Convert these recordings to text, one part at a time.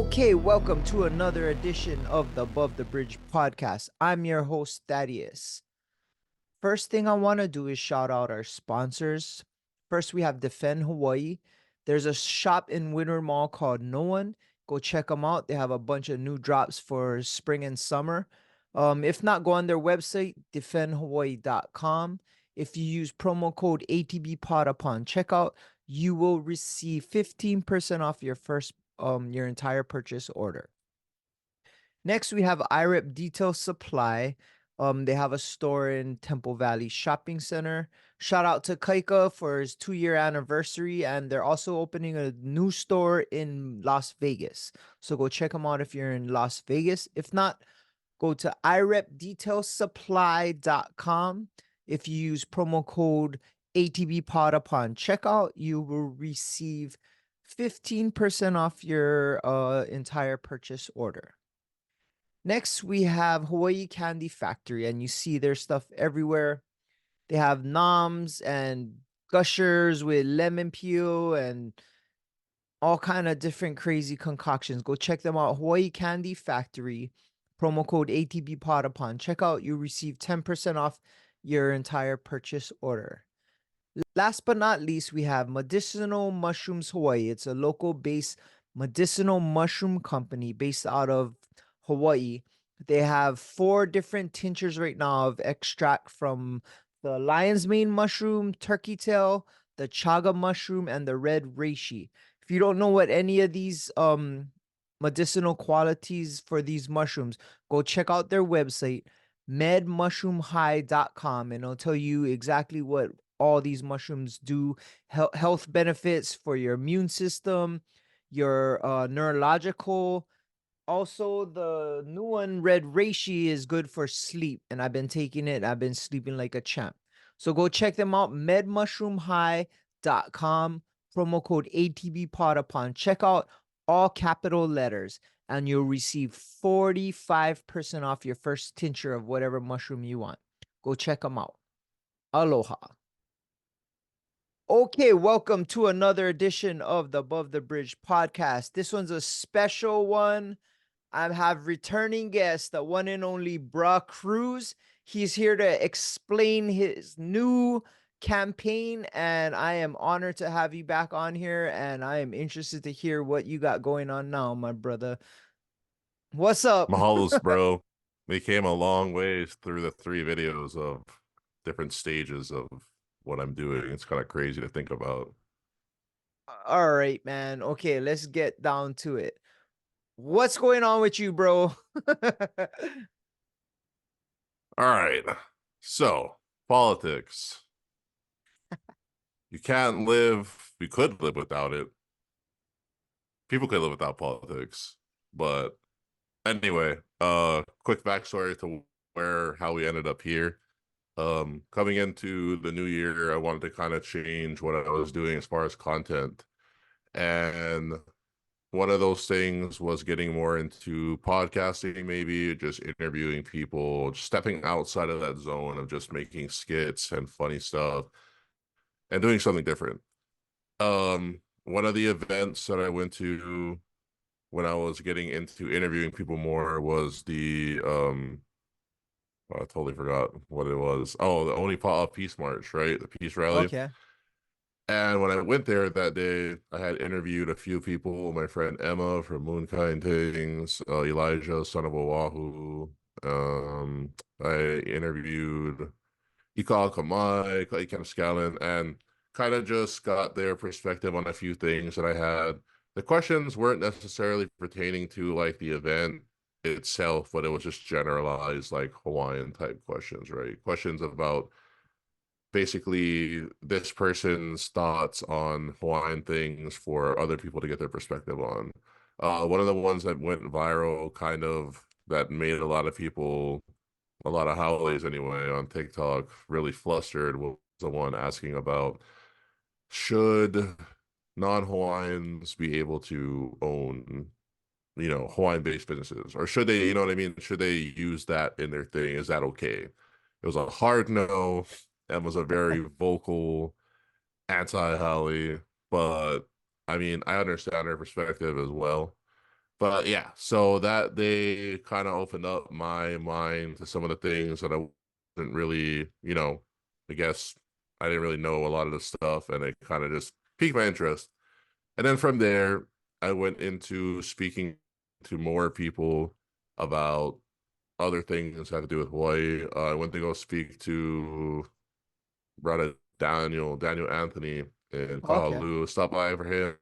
Okay, welcome to another edition of the Above the Bridge podcast. I'm your host, Thaddeus. First thing I want to do is shout out our sponsors. First, we have Defend Hawaii. There's a shop in Winter Mall called No One. Go check them out. They have a bunch of new drops for spring and summer. If not, go on their website, defendhawaii.com. If you use promo code ATBPOD upon checkout, you will receive 15% off your entire purchase order. Next, we have IREP Detail Supply. They have a store in Temple Valley Shopping Center. Shout out to Kaika for his 2-year anniversary, and they're also opening a new store in Las Vegas. So go check them out if you're in Las Vegas. If not, go to irepdetailsupply.com. If you use promo code ATBPOD upon checkout, you will receive 15% off your entire purchase order. Next, we have Hawaii Candy Factory, and you see their stuff everywhere. They have noms and gushers with lemon peel and all kind of different crazy concoctions. Go check them out. Hawaii Candy Factory, promo code ATBPOD upon checkout. You receive 10% off your entire purchase order. Last but not least, we have Medicinal Mushrooms Hawaii. It's a local-based medicinal mushroom company based out of Hawaii. They have 4 different tinctures right now of extract from the lion's mane mushroom, turkey tail, the chaga mushroom, and the red reishi. If you don't know what any of these medicinal qualities for these mushrooms, go check out their website, medmushroomhigh.com, and it'll tell you exactly what all these mushrooms do. Health benefits for your immune system, your neurological. Also, the new one, red reishi, is good for sleep, and I've been taking it. I've been sleeping like a champ. So go check them out, medmushroomhigh.com, promo code ATBPOD upon checkout, all capital letters, and you'll receive 45% off your first tincture of whatever mushroom you want. Go check them out. Aloha. Okay, welcome to another edition of the Above the Bridge podcast. This one's a special one. I have returning guest, the one and only Brah Kruz. He's here to explain his new campaign, and I am honored to have you back on here, and I am interested to hear what you got going on now, my brother. What's up? Mahalos, bro. We came a long ways through the 3 videos of different stages of what I'm doing. It's kind of crazy to think about. All right, man. Okay, let's get down to it. What's going on with you, bro? All right. So, politics. You can't live, we could live without it. People could live without politics. But anyway, quick backstory to how we ended up here. Coming into the new year, I wanted to kind of change what I was doing as far as content. And one of those things was getting more into podcasting, maybe just interviewing people, just stepping outside of that zone of just making skits and funny stuff and doing something different. One of the events that I went to when I was getting into interviewing people more was the I totally forgot what it was. Oh, the Only Peace March, right? The Peace Rally. Okay. And when I went there that day, I had interviewed a few people. My friend Emma from Moonkind Things, Elijah, son of Oahu. I interviewed Ika Kamai, Kaikan Scallon, and kind of just got their perspective on a few things that I had. The questions weren't necessarily pertaining to like the event itself, but it was just generalized like Hawaiian type questions, right? Questions about basically this person's thoughts on Hawaiian things for other people to get their perspective on. One of the ones that went viral, kind of that made a lot of people, a lot of howlies anyway, on TikTok really flustered, was the one asking about, should non-Hawaiians be able to own, Hawaiian-based businesses, or should they, you know what I mean? Should they use that in their thing? Is that okay? It was a hard no. And was a very vocal anti-Holly, but I mean, I understand her perspective as well. But yeah, so that they kind of opened up my mind to some of the things that I wasn't really, I guess I didn't really know a lot of the stuff, and it kind of just piqued my interest. And then from there, I went into speaking to more people about other things that have to do with Hawaii. I went to go speak to brother Daniel Anthony in Okay. Kahalu. Stop by for him,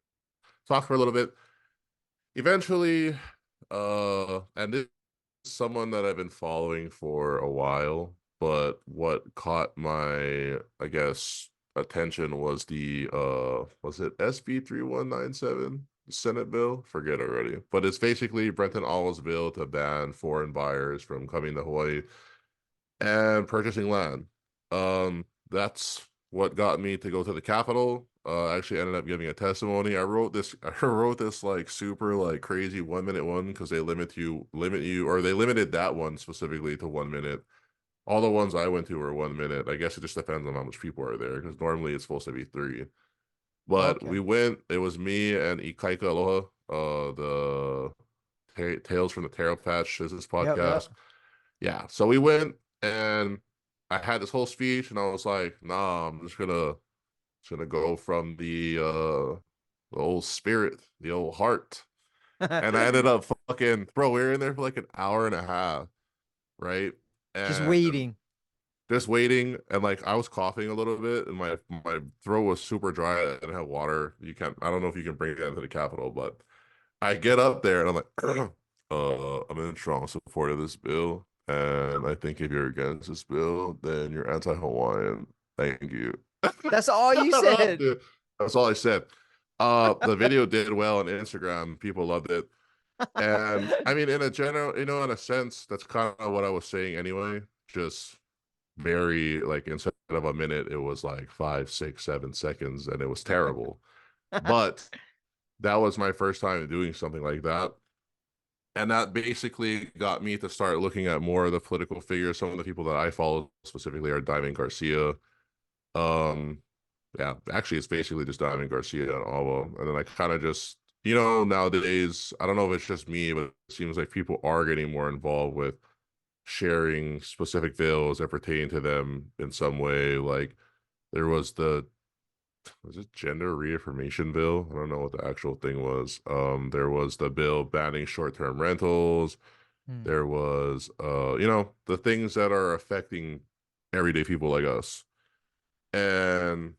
talk for a little bit. Eventually, and this is someone that I've been following for a while, but what caught my, I guess, attention was the was it SB 3197 Senate bill? Forget already. But it's basically Brenton Alwa's bill to ban foreign buyers from coming to Hawaii and purchasing land. That's what got me to go to the Capitol. I actually ended up giving a testimony. I wrote this like super like crazy 1 minute one because they or they limited that one specifically to 1 minute. All the ones I went to were 1 minute. I guess it just depends on how much people are there because normally it's supposed to be three. But Okay. we went, it was me and Ikaika Aloha, the Tales from the Taro Patch Business Yep. Yep. podcast. Yeah, so we went and I had this whole speech and I was like, nah, I'm just gonna go from the old spirit, the old heart. And I ended up fucking bro, we were in there for like an hour and a half, right? Just And waiting. just waiting and like I was coughing a little bit and my throat was super dry. I didn't have water. I don't know if you can bring that into the Capitol, but I get up there and I'm like, I'm in strong support of this bill. And I think if you're against this bill, then you're anti-Hawaiian. Thank you. That's all you Shut up, said. dude. That's all I said. The video did well on Instagram. People loved it. And I mean, in a general, in a sense, that's kind of what I was saying anyway. Just very like instead of a minute, it was like 5, 6, 7 seconds, and it was terrible. But that was my first time doing something like that. And that basically got me to start looking at more of the political figures. Some of the people that I follow specifically are Diamond Garcia. Um, yeah, actually, it's basically just Diamond Garcia and Alba. And then I kind of just, nowadays, I don't know if it's just me, but it seems like people are getting more involved with sharing specific bills that pertain to them in some way. Like there was it gender reaffirmation bill? I don't know what the actual thing was. There was the bill banning short-term rentals. Hmm. There was the things that are affecting everyday people like us. And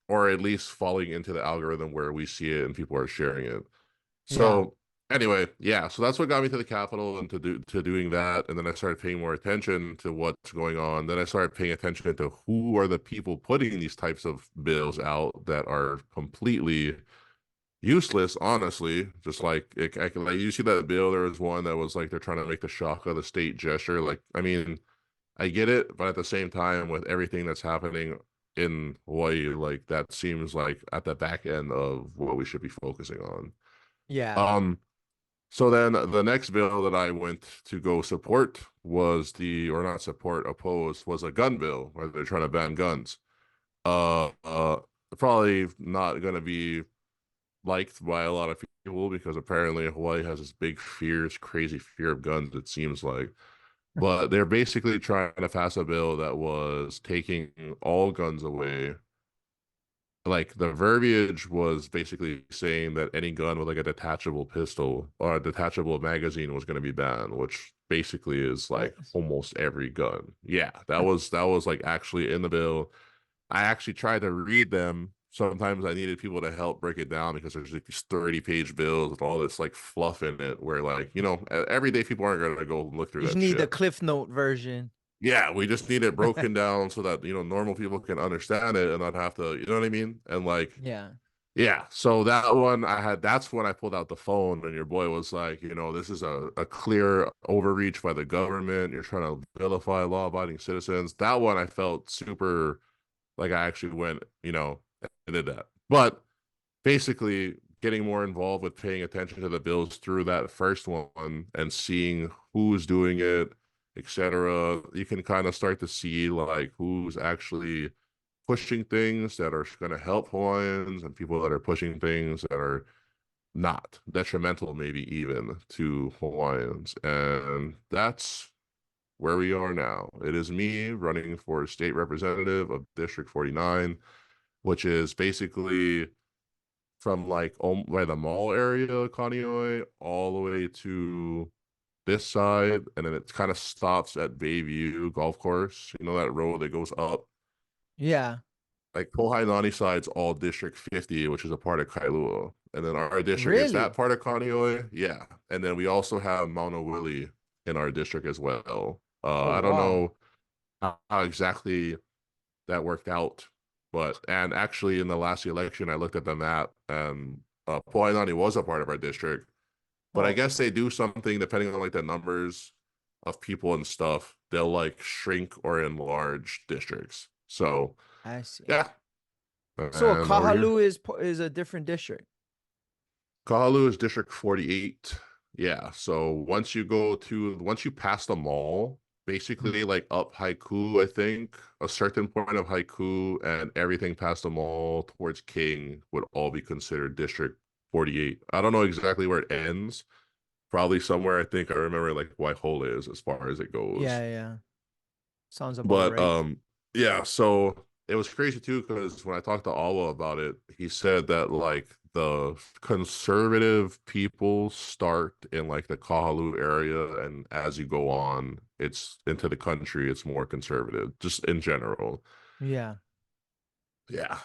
or at least falling into the algorithm where we see it and people are sharing it. Yeah. So anyway, yeah, so that's what got me to the Capitol and to doing that. And then I started paying more attention to what's going on. Then I started paying attention to who are the people putting these types of bills out that are completely useless, honestly. Just like like you see that bill, there was one that was like they're trying to make the shaka the state gesture. Like, I mean, I get it, but at the same time, with everything that's happening in Hawaii, like that seems like at the back end of what we should be focusing on. Yeah. Um, so then the next bill that I went to go support or not support, oppose, was a gun bill where they're trying to ban guns. Uh, uh, Probably not going to be liked by a lot of people because apparently Hawaii has this crazy fear of guns, it seems like. But they're basically trying to pass a bill that was taking all guns away. Like the verbiage was basically saying that any gun with like a detachable pistol or a detachable magazine was going to be banned, which basically is What? like almost every gun. Yeah, that was like actually in the bill. I actually tried to read them. Sometimes I needed people to help break it down because there's like these 30-page bills with all this like fluff in it where like, everyday people aren't gonna go look through You just that need the shit. Cliff Note version. Yeah, we just need it broken down so that, normal people can understand it and not have to, you know what I mean? And like, Yeah. yeah, so that's when I pulled out the phone and your boy was like, this is a clear overreach by the government. You're trying to vilify law-abiding citizens. That one I felt super like I actually went, and did that. But basically getting more involved with paying attention to the bills through that first one and seeing who's doing it, etc. You can kind of start to see like who's actually pushing things that are going to help Hawaiians and people that are pushing things that are not detrimental, maybe even to Hawaiians. And that's where we are now. It is me running for state representative of District 49, which is basically from like by the mall area, Kaneohe, all the way to this side, and then it kind of stops at Bayview Golf Course. You know that road that goes up? Yeah. Like Pohainani side's all District 50, which is a part of Kailua. And then our district is that Really? part of Kaneohe. Yeah. And then we also have Mauna Willie in our district as well. Oh, I don't wow. know how exactly that worked out, but and actually in the last election, I looked at the map and Pohainani was a part of our district. But I Oh, guess they do something depending on like the numbers of people and stuff. They'll like shrink or enlarge districts. So I see. yeah, So and over here. Kahalu is a different district. Kahalu is District 48. Yeah. So once you pass the mall, Mhm. basically like up Haiku, I think, a certain point of Haiku and everything past the mall towards King would all be considered District 48. I don't know exactly where it ends. Probably somewhere I think I remember like Waihole is as far as it goes. Yeah, yeah. Sounds about But right. yeah, so it was crazy too because when I talked to Awa about it, he said that like the conservative people start in like the Kahalu area, and as you go on, it's into the country, it's more conservative, just in general. Yeah. Yeah.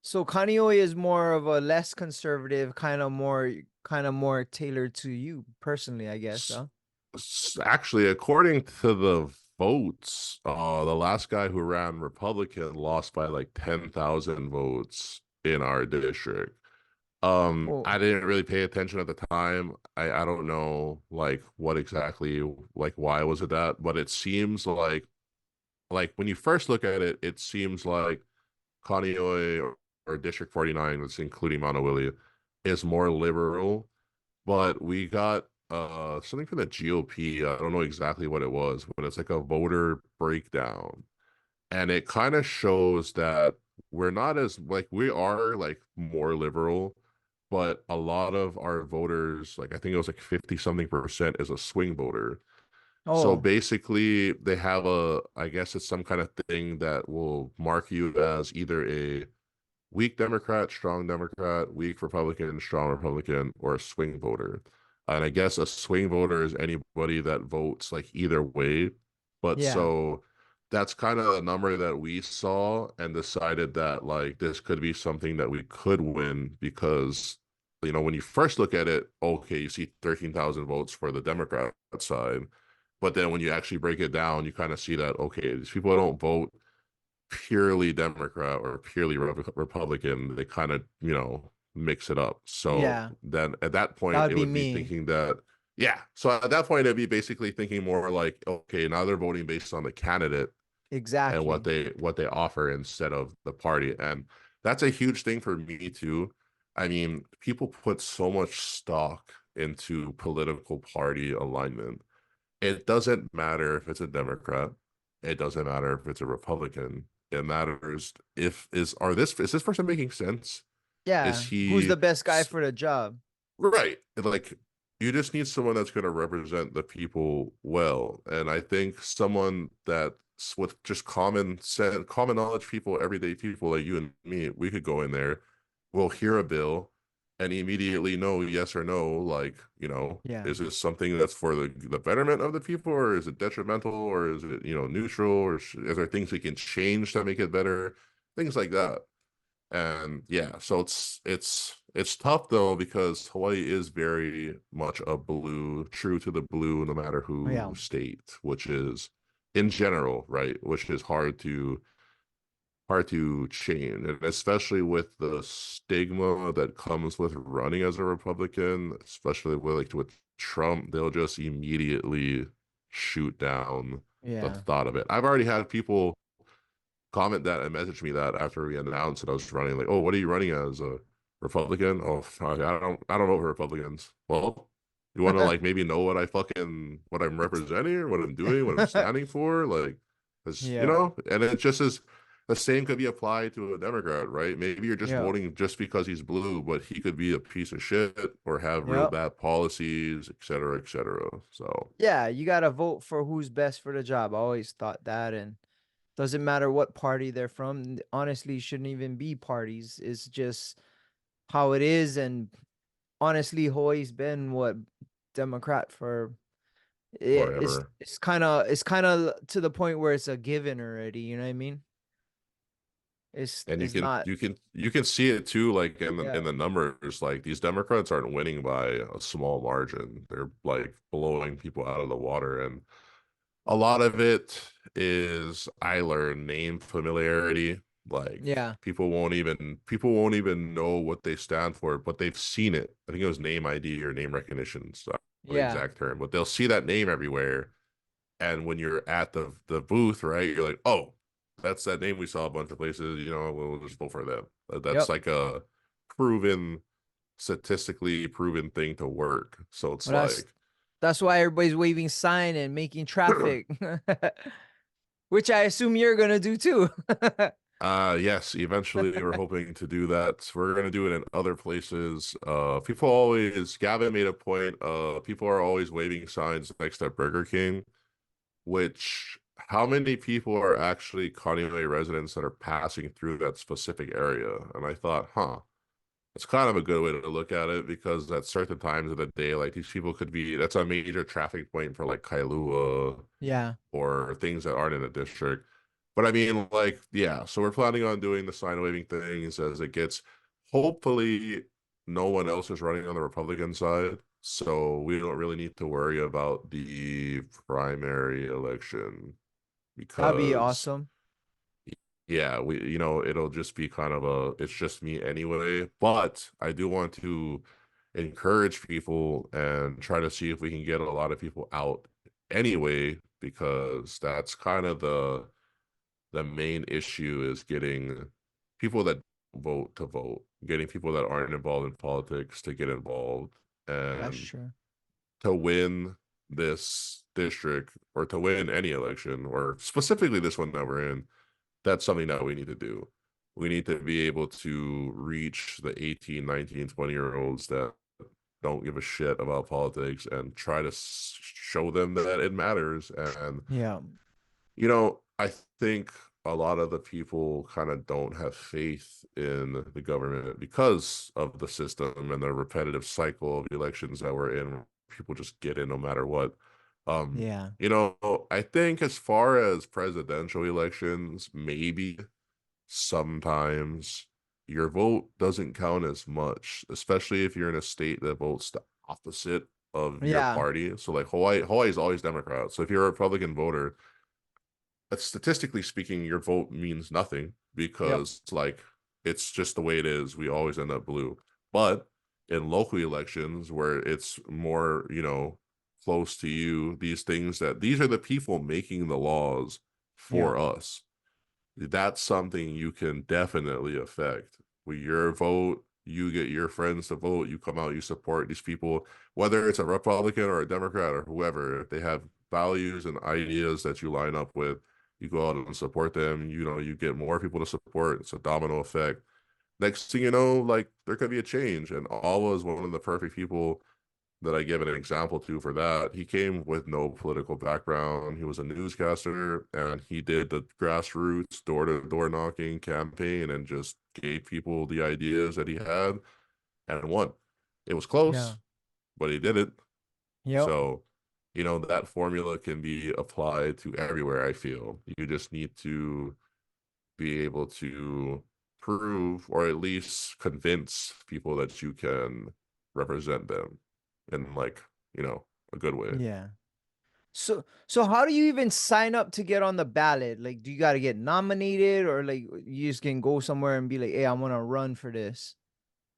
So Kaneohe is more of a less conservative, kind of more tailored to you personally, I guess, S- huh? Actually, according to the votes, the last guy who ran Republican lost by like 10,000 votes in our district. Oh, I didn't really pay attention at the time. I don't know like what exactly like why was it that, but it seems like when you first look at it, it seems like Kaneohe or District 49, that's including Mauna is more liberal, but we got something from the GOP. I don't know exactly what it was, but it's like a voter breakdown. And it kind of shows that we're not as like we are like more liberal, but a lot of our voters, like I think it was like 50 something percent is a swing voter. So oh, basically they have I guess it's some kind of thing that will mark you as either a weak Democrat, weak Republican, strong Republican, or a swing voter. And I guess a swing voter is anybody that votes like either way. But yeah, so that's kind of the number that we saw and decided that like this could be something that we could win because when you first look at it, okay, you see 13,000 votes for the Democrat side. But then when you actually break it down, you kind of see that okay, these people don't vote purely Democrat or purely Republican. They kind of, mix it up. So yeah. then at that That point, would it be would be me. thinking that, yeah. So at that point, it'd be basically thinking more like, okay, now they're voting based on the candidate and what Exactly. they offer instead of the party. And that's a huge thing for me too. I mean, people put so much stock into political party alignment. It doesn't matter if it's a Democrat. It doesn't matter if it's a Republican. It matters if is this person making sense? Is Yeah. Who's he the best guy for the job? right? Like you just need someone that's going to represent the people well. And I think someone that's with just common sense, common knowledge people, everyday people like you and me, we could go in there, we'll hear a bill and immediately know yes or no, like, Yeah. is this something that's for the betterment of the people or is it detrimental or is it, neutral or is there things we can change to make it better? Things like that. And yeah, so it's tough though because Hawaii is very much a blue, true to the blue, no matter Yeah. who state, which is in general, right? Which is hard to change, and especially with the stigma that comes with running as a Republican, especially with Trump, they'll just immediately shoot down the Yeah. thought of it. I've already had people comment that and message me that after we announced that I was running, like, oh, what are you running as, a Republican? Oh, I don't vote for Republicans. Well, you want to like maybe know what I'm representing or what I'm doing, what I'm standing for, like, because Yeah. and it just is. the same could be applied to a Democrat, right? Maybe you're just Yeah. voting just because he's blue, but he could be a piece of shit or have real Yep. bad policies, et cetera, et cetera. So, Yeah, you gotta vote for who's best for the job. I always thought that, and doesn't matter what party they're from. Honestly, shouldn't even be parties. It's just how it is. And honestly, Hawaii's been what Democrat for. forever. It's kind of to the point where it's a given already. You know what I mean? And It's not. you can see it too, like Yeah. in the numbers. Like these Democrats aren't winning by a small margin. They're like blowing people out of the water, and a lot of it is I learned name familiarity. Like Yeah. people won't even know what they stand for, but they've seen it. I think it was name ID or name recognition. It's not the Yeah. exact term, but they'll see that name everywhere. And when you're at the booth, right, you're like, oh, that's that name we saw a bunch of places. We'll just vote for them. That's Yep. like a proven, statistically proven thing to work. So it's Well, like, that's why everybody's waving sign and making traffic, which I assume you're gonna do too. yes, eventually we're hoping to do that. We're gonna do it in other places. People always, Gavin made a point, people are always waving signs next to Burger King, which how many people are actually Kaneohe residents that are passing through that specific area? And I thought, huh, it's kind of a good way to look at it because at certain times of the day, like these people could be, that's a major traffic point for like Kailua Yeah. or things that aren't in the district. But I mean, like, yeah, so we're planning on doing the sign waving things as it gets, hopefully, no one else is running on the Republican side. So we don't really need to worry about the primary election That'd be because awesome. yeah, it'll just be kind of it's just me anyway. But I do want to encourage people and try to see if we can get a lot of people out anyway, because that's kind of the main issue is getting people that vote to vote, getting people that aren't involved in politics to get involved That's and true. to win this district or to win any election or specifically this one that we're in. That's something that we need to do. We need to be able to reach the 18, 19, 20-year olds that don't give a shit about politics and try to show them that it matters. And, Yeah. I think a lot of the people kind of don't have faith in the government because of the system and the repetitive cycle of elections that we're in. People just get in no matter what. Um, Yeah. I think as far as presidential elections, maybe sometimes your vote doesn't count as much, especially if you're in a state that votes the opposite of your Yeah. party. So like Hawaii is always Democrat. So if you're a Republican voter, statistically speaking, your vote means nothing Yep. because like it's just the way it is. We always end up blue. But in local elections where it's more, close to you, these are the people making the laws Yeah. for us. That's something you can definitely affect. With your vote, you get your friends to vote, you come out, you support these people, whether it's a Republican or a Democrat or whoever, if they have values and ideas that you line up with, you go out and support them, you get more people to support. It's a domino effect. Next thing you know, like there could be a change. And Alwa is one of the perfect people that I give an example to for that. He came with no political background. He was a newscaster and he did the grassroots door to door knocking campaign and just gave people the ideas that he had and won. It was Yeah. close, but he did it. Yep. So, that formula can be applied to everywhere, I feel. You just need to be able to prove or at least convince people that you can represent them in like, a good way. Yeah. So how do you even sign up to get on the ballot? Like, do you got to get nominated, or like you just can go somewhere and be like, "Hey, I want to run for this."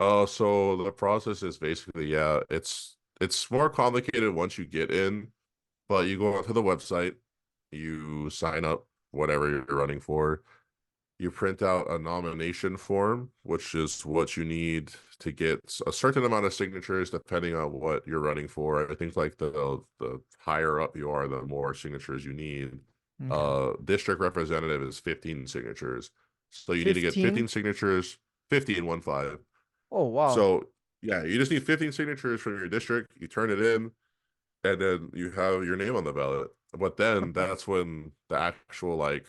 So the process is basically, yeah, it's more complicated once you get in, but you go onto the website, you sign up whatever you're running for. You print out a nomination form, which is what you need to get a certain amount of signatures depending on what you're running for. I think like the higher up you are, the more signatures you need. Okay. District representative is 15 signatures. So you need to get 15. 15 signatures, 15, 1 5. Oh, wow. So yeah, you just need 15 signatures from your district. You turn it in, and then you have your name on the ballot. But then that's when the actual like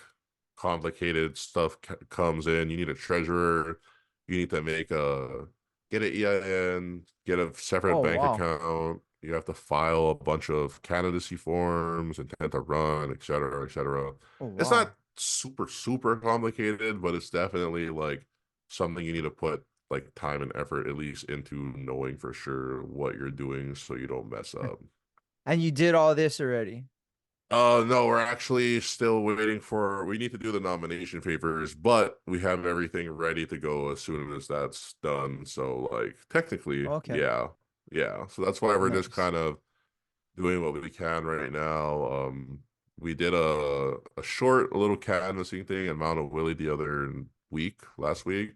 complicated stuff comes in. You need a treasurer. You need to get an EIN, get a separate Oh, bank wow. account. You have to file a bunch of candidacy forms, intent to run, et cetera, et cetera. Oh, It's wow. not super complicated, but it's definitely like something you need to put like time and effort at least into knowing for sure what you're doing so you don't mess up. And you did all this already. No, we're actually still waiting we need to do the nomination papers, but we have everything ready to go as soon as that's done. So like technically, Okay. yeah. Yeah. So that's why we're just Nice. kind of doing what we can right now. We did a short little canvassing thing in Mount Willie the other last week.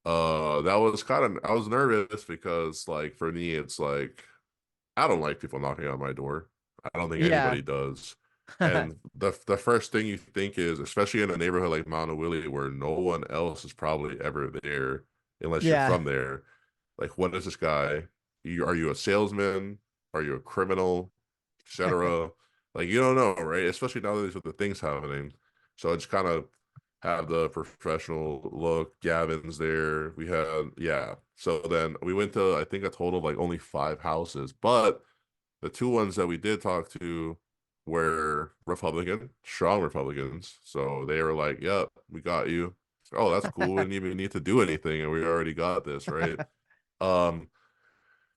That was kind of I was nervous because like for me it's like I don't like people knocking on my door. I don't think Yeah. anybody does. And the first thing you think is, especially in a neighborhood like Mount Willie where no one else is probably ever there unless you're Yeah. from there, like what is this guy? Are you a salesman? Are you a criminal? Etc. Like you don't know, right? Especially nowadays with the things happening. So I just kind of have the professional look. Gavin's there. We had yeah. So then we went to I think a total of like only 5 houses, but the two ones that we did talk to were Republican, strong Republicans. So they were like, "Yep, we got you." Oh, that's cool. We didn't even need to do anything, and we already got this, right? Um,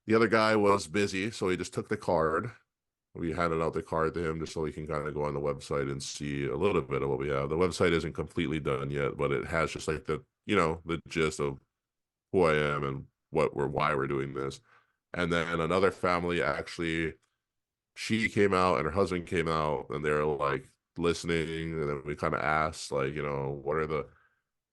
the other guy was busy, so he just took the card. We handed out the card to him just so he can kind of go on the website and see a little bit of what we have. The website isn't completely done yet, but it has just like the gist of who I am and why we're doing this. And then another family actually, she came out and her husband came out and they're like listening. And then we kind of asked, like, what are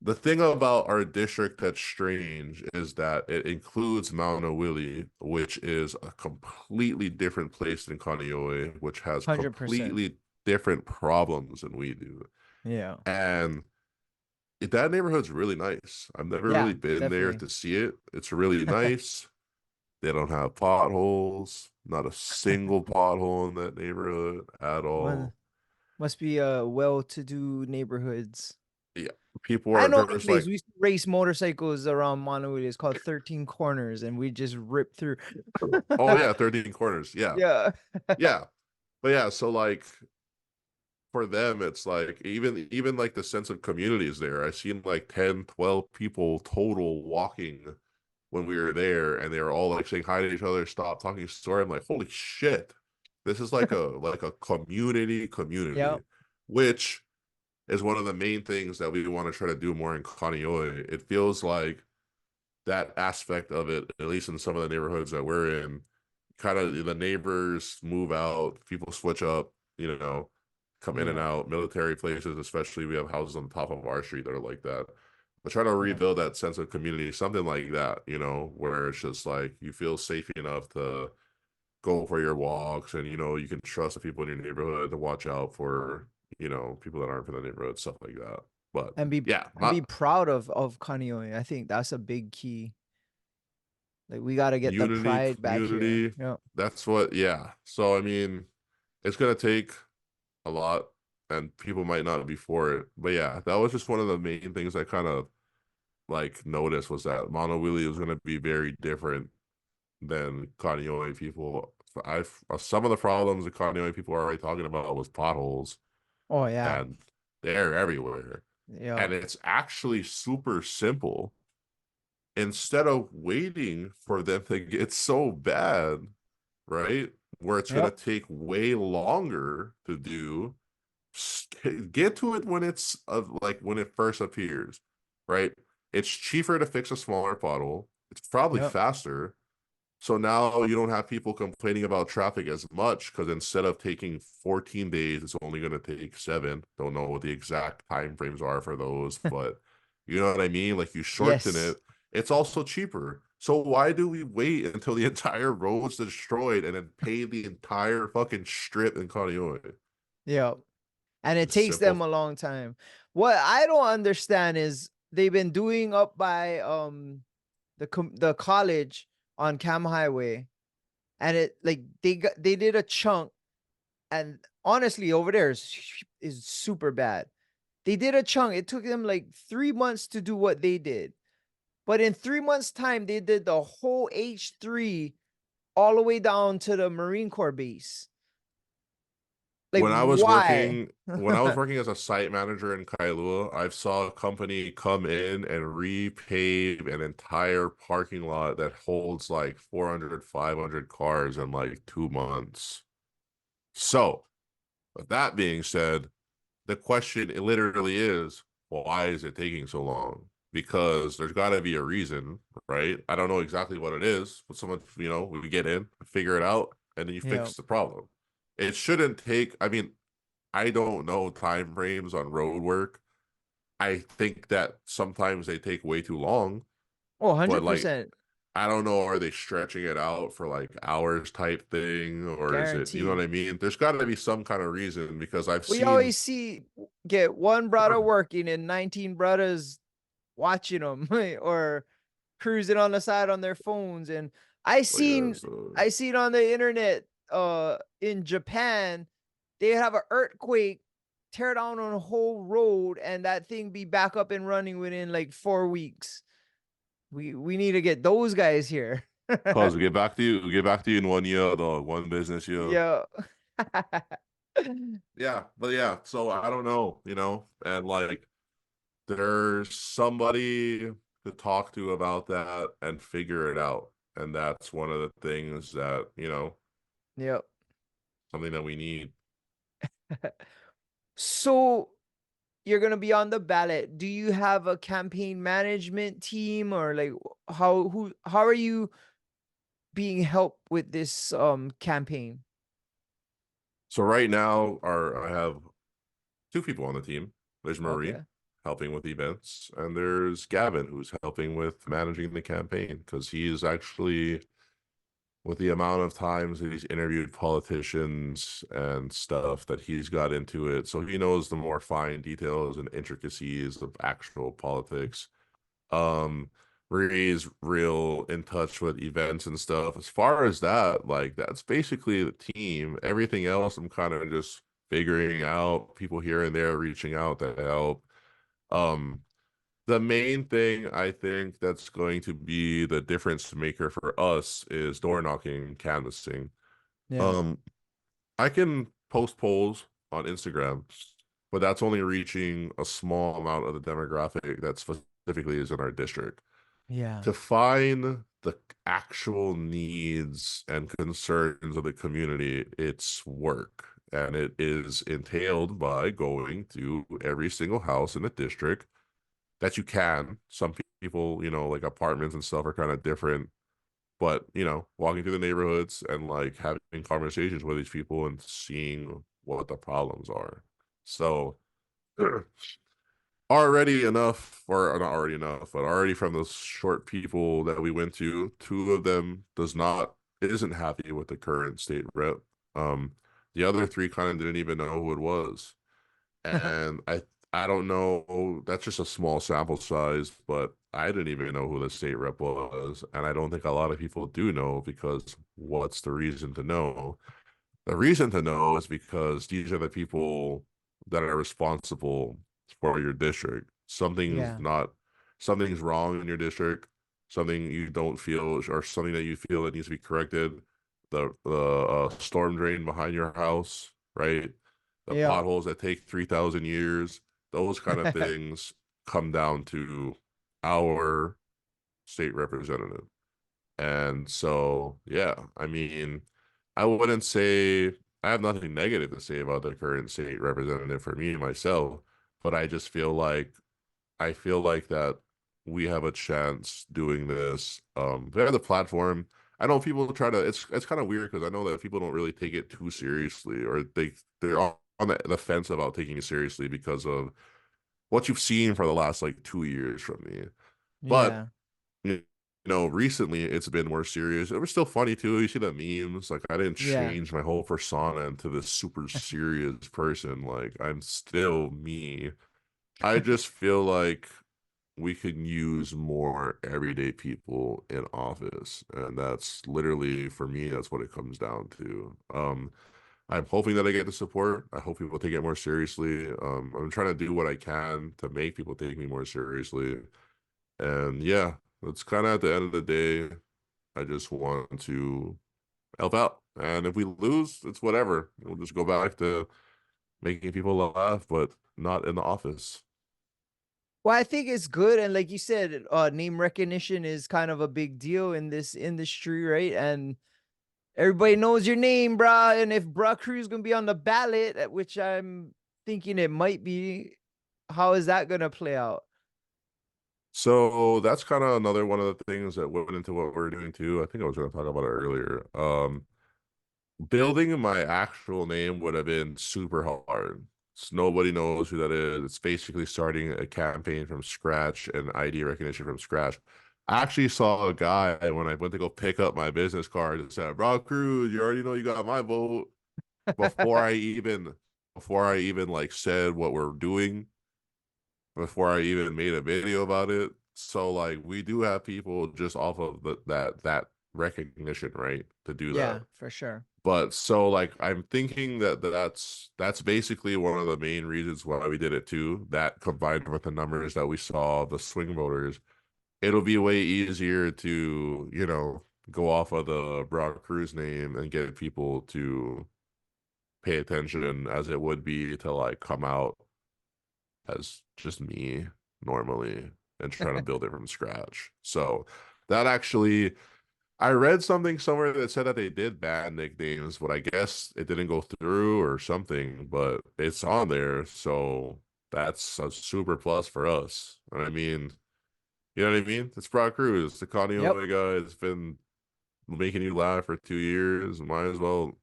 the thing about our district that's strange is that it includes Maunawili, which is a completely different place than Kaneohe, which has 100%. completely different problems than we do. Yeah. And that neighborhood's really nice. I've never Yeah, really been there definitely. to see it. It's really nice. They don't have potholes, not a single pothole in that neighborhood at One all. must be well-to-do neighborhoods. Yeah, people I are know the just place. like, We used to race motorcycles around Monterey. It's called 13 Corners, and we just rip through. oh yeah, 13 corners. Yeah. Yeah. Yeah. But yeah, so like for them, it's like even like the sense of community is there. I seen like 10, 12 people total walking when we were there, and they were all like saying hi to each other, stop talking story. I'm like, holy shit. This is like a Yeah. community, which is one of the main things that we want to try to do more in Kaneohe. It feels like that aspect of it, at least in some of the neighborhoods that we're in, kind of the neighbors move out, people switch up, come in and Yeah. out, military places, especially we have houses on the top of our street that are like that. But try to Yeah. rebuild that sense of community, something like that, where it's just like you feel safe enough to go for your walks and you can trust the people in your neighborhood to watch out for, people that aren't from the neighborhood, stuff like that. But And be yeah, and be proud of Kaneohe. I think that's a big key. Like we got to get the unity, pride back here. community, Yeah. that's what, yeah. So I mean, it's gonna take a lot and people might not be for it. But yeah, that was just one of the main things I kind of like noticed was that Mono Willie was gonna be very different than Kaneohe people. I've some of the problems that Kaneohe people are already talking about was potholes, Oh yeah. and they're everywhere. Yeah. And it's actually super simple. Instead of waiting for them to get so bad, right? Where it's gonna Yep. take way longer to do, get to it when it's like when it first appears, right? It's cheaper to fix a smaller pothole. It's probably Yep. faster. So now you don't have people complaining about traffic as much because instead of taking 14 days, it's only going to take 7. Don't know what the exact time frames are for those, but you know what I mean? Like you shorten Yes. it, it's also cheaper. So why do we wait until the entire road's destroyed and then pay the entire fucking strip in Kaneohe? Yep. and it It's takes them simple. a long time. What I don't understand is they've been doing up by the college on Cam Highway, and it like they did a chunk, and honestly over there is super bad. They did a chunk. It took them like 3 months to do what they did, but in 3 months' time, they did the whole H3 all the way down to the Marine Corps base. Like, When I was why? working when I was working as a site manager in Kailua, I saw a company come in and repave an entire parking lot that holds like 400, 500 cars in like 2 months. So, with that being said, the question literally is, well, why is it taking so long? Because there's got to be a reason, right? I don't know exactly what it is, but someone, we get in, figure it out, and then you Yeah. fix the problem. It shouldn't take, I mean, I don't know time frames on road work. I think that sometimes they take way too long, Oh, but like 100% I don't know, are they stretching it out for like hours type thing, or is it, you know what guaranteed. I mean? There's got to be some kind of reason because I've We seen always see get one brother working and 19 brothers watching them or cruising on the side on their phones. And I like seen I seen on the internet in Japan, they have an earthquake tear down on a whole road and that thing be back up and running within like 4 weeks. We need to get those guys here. cause get back to you in 1 year, dog, one business year. Yeah. Yeah, but yeah, so I don't know, and like there's somebody to talk to about that and figure it out. And that's one of the things that, Yep. something that we need. So you're gonna be on the ballot. Do you have a campaign management team or like how are you being helped with this campaign? So right now, I have two people on the team. There's Marie Okay. helping with events, and there's Gavin who's helping with managing the campaign because he is actually, with the amount of times that he's interviewed politicians and stuff, that he's got into it. So he knows the more fine details and intricacies of actual politics. Um, Marie's real in touch with events and stuff. As far as that, like that's basically the team. Everything else, I'm kind of just figuring out. People here and there reaching out to help. Um, the main thing I think that's going to be the difference maker for us is door knocking, canvassing. Yeah. Um, I can post polls on Instagram, but that's only reaching a small amount of the demographic that specifically is in our district. Yeah. To find the actual needs and concerns of the community, it's work. And it is entailed by going to every single house in the district that you can. Some people, like apartments and stuff are kind of different, but walking through the neighborhoods and like having conversations with these people and seeing what the problems are. So already enough, or not already enough, but already from those short people that we went to, two of them isn't happy with the current state rep. Um, the other three kind of didn't even know who it was. And I don't know, that's just a small sample size, but I didn't even know who the state rep was. And I don't think a lot of people do know because what's the reason to know? The reason to know is because these are the people that are responsible for your district. Yeah. Something's wrong in your district, something you don't feel, or something that you feel that needs to be corrected. The storm drain behind your house, right? The Yeah. potholes that take 3,000 years, those kind of things come down to our state representative. And so, yeah, I mean, I wouldn't say I have nothing negative to say about the current state representative for me myself, but I feel like that we have a chance doing this. They have the platform. I know people try to. It's kind of weird because I know that people don't really take it too seriously, or they're on the fence about taking it seriously because of what you've seen for the last like 2 years from me. But Yeah. you recently it's been more serious. It was still funny too. You see the memes. Like I didn't Yeah. change my whole persona into this super serious person. Like I'm still me. I just feel like we can use more everyday people in office, and that's literally for me. That's what it comes down to. I'm hoping that I get the support. I hope people take it more seriously. I'm trying to do what I can to make people take me more seriously. And yeah, it's kind of at the end of the day, I just want to help out. And if we lose, it's whatever. We'll just go back to making people laugh, but not in the office. Well, I think it's good, and like you said, name recognition is kind of a big deal in this industry, right? And everybody knows your name, brah. And if Brah Kruz gonna be on the ballot, which I'm thinking it might be, how is that gonna play out? So that's kind of another one of the things that went into what we're doing too. I think I was going to talk about it earlier. Building my actual name would have been super hard. So nobody knows who that is. It's basically starting a campaign from scratch and ID recognition from scratch. I actually saw a guy when I went to go pick up my business card and said, "Brah Kruz, you already know you got my vote." Before I even, before I even like said what we're doing, before I even made a video about it. So like we do have people just off of that recognition, right, to do that. Yeah, for sure. But so like I'm thinking that that's basically one of the main reasons why we did it too. That combined with the numbers that we saw, the swing voters, it'll be way easier to, go off of the Brah Kruz name and get people to pay attention as it would be to like come out as just me normally and trying to build it from scratch. So that actually, I read something somewhere that said that they did ban nicknames, but I guess it didn't go through or something, but it's on there. So that's a super plus for us. And I mean, you know what I mean? It's Brah Kruz, the Yep. Kaneohe guy. It's been making you laugh for 2 years. Might as well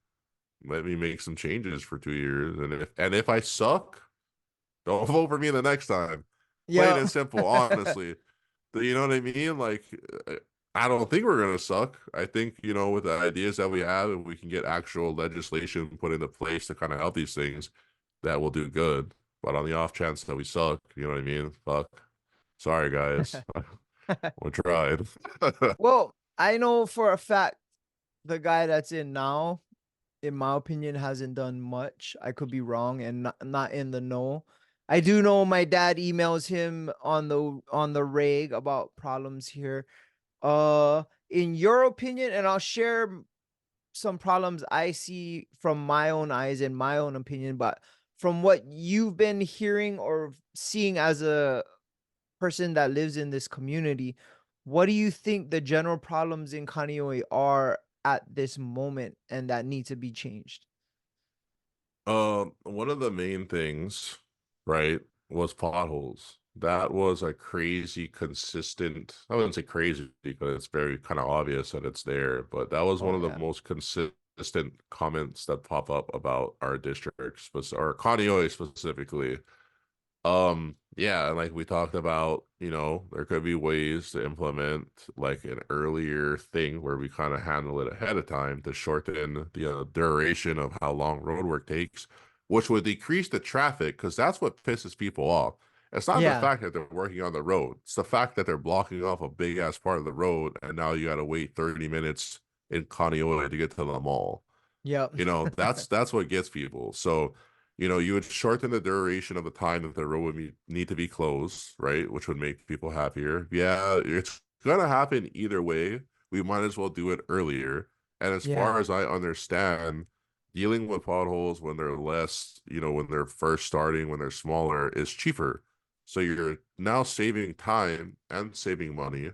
let me make some changes for 2 years. And if I suck, don't vote for me the next time. Plain Yep. and simple, honestly. You know what I mean? Like, I don't think we're gonna suck. I think, with the ideas that we have, and we can get actual legislation put into place to kind of help these things, that will do good. But on the off chance that we suck, you know what I mean? Fuck. Sorry, guys. We tried. Well, I know for a fact the guy that's in now, in my opinion, hasn't done much. I could be wrong and not in the know. I do know my dad emails him on the reg about problems here. In your opinion, and I'll share some problems I see from my own eyes and my own opinion, but from what you've been hearing or seeing as a person that lives in this community, what do you think the general problems in Kaneohe are at this moment and that need to be changed? One of the main things, right, was potholes. That was a crazy, consistent. I wouldn't say crazy because it's very kind of obvious that it's there, but that was one Oh of the yeah. most consistent comments that pop up about our district, or Kaneohe specifically. Yeah, and like we talked about, there could be ways to implement like an earlier thing where we kind of handle it ahead of time to shorten the duration of how long road work takes, which would decrease the traffic because that's what pisses people off. It's not the Yeah. fact that they're working on the road, it's the fact that they're blocking off a big ass part of the road and now you got to wait 30 minutes in Kaneohe to get to the mall. Yep. That's what gets people. So, you would shorten the duration of the time that the road would need to be closed, right? Which would make people happier. Yeah, it's gonna happen either way. We might as well do it earlier. And as Yeah. far as I understand, dealing with potholes when they're less, when they're first starting, when they're smaller, is cheaper. So you're now saving time and saving money.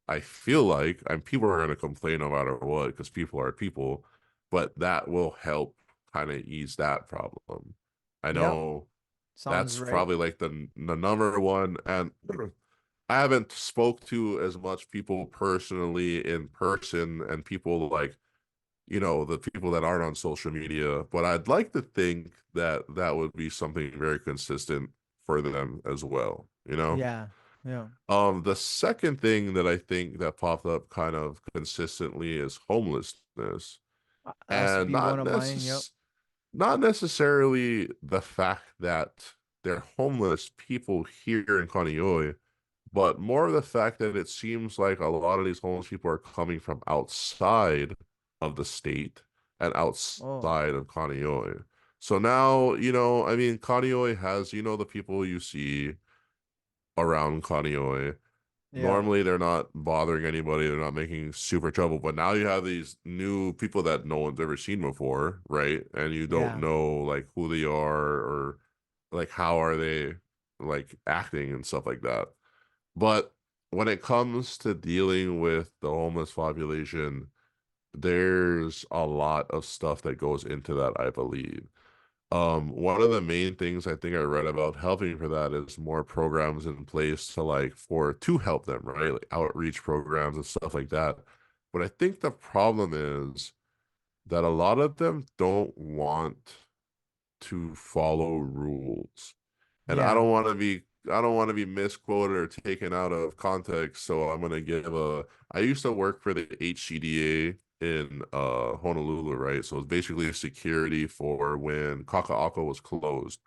I feel like, and people are gonna complain no matter what, because people are people, but that will help kind of ease that problem. I Yep. know Sounds that's right. probably like the number one, and I haven't spoke to as much people personally in person and people like, the people that aren't on social media, but I'd like to think that that would be something very consistent for them as well, you know? Yeah. Yeah. The second thing that I think that popped up kind of consistently is homelessness, Has to and be one of mine. Yep. not necessarily the fact that they're homeless people here in Kaneohe, but more of the fact that it seems like a lot of these homeless people are coming from outside of the state and Oh, outside of Kaneohe. So now, I mean, Kaneohe has, the people you see around Kaneohe. yeah. Normally, they're not bothering anybody. They're not making super trouble. But now you have these new people that no one's ever seen before, right? And you don't Yeah. know like who they are or like how are they like acting and stuff like that. But when it comes to dealing with the homeless population, there's a lot of stuff that goes into that, I believe. One of the main things I think I read about helping for that is more programs in place to help them, right? Like outreach programs and stuff like that. But I think the problem is that a lot of them don't want to follow rules. And Yeah. I don't want to be misquoted or taken out of context. So I'm gonna I used to work for the HCDA in Honolulu, right? So it's basically security for when Kaka'ako was closed.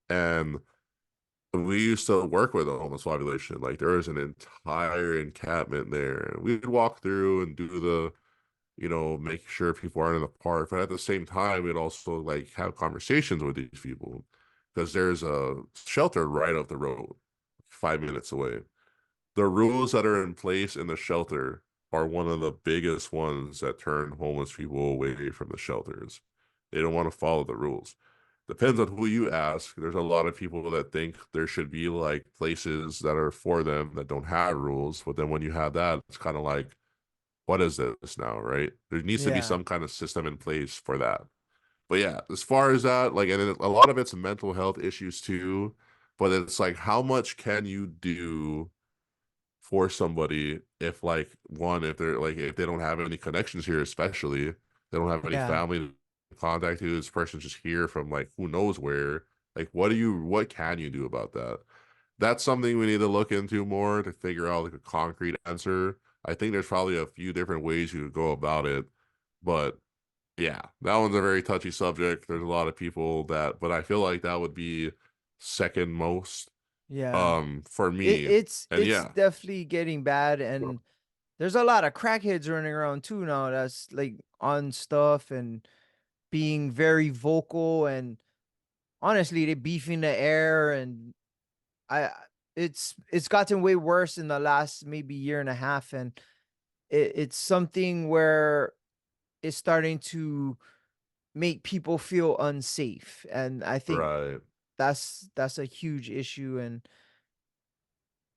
And we used to work with the homeless population. Like there was an entire encampment there. We'd walk through and do make sure people aren't in the park. But at the same time, we'd also like have conversations with these people because there's a shelter right up the road, 5 minutes away. The rules that are in place in the shelter are one of the biggest ones that turn homeless people away from the shelters. They don't want to follow the rules. Depends on who you ask. There's a lot of people that think there should be like places that are for them that don't have rules. But then when you have that, it's kind of like, what is this now, right? There needs to be Yeah. some kind of system in place for that. But yeah, as far as that, like, and a lot of it's mental health issues too. But it's like, how much can you do for somebody if, like, one, if they don't have any connections here, especially they don't have any Yeah. family to contact who this person's just here from like who knows where. Like, what can you do about that? That's something we need to look into more to figure out like a concrete answer. I think there's probably a few different ways you could go about it, but yeah, that one's a very touchy subject. There's a lot of people but I feel like that would be second most Yeah. for It, me. it's And it's yeah, definitely getting bad, and there's a lot of crackheads running around too now. That's like on stuff and being very vocal, and honestly, they beefing the air, and I it's gotten way worse in the last maybe year and a half, and it's something where it's starting to make people feel unsafe, and I think right. that's a huge issue. And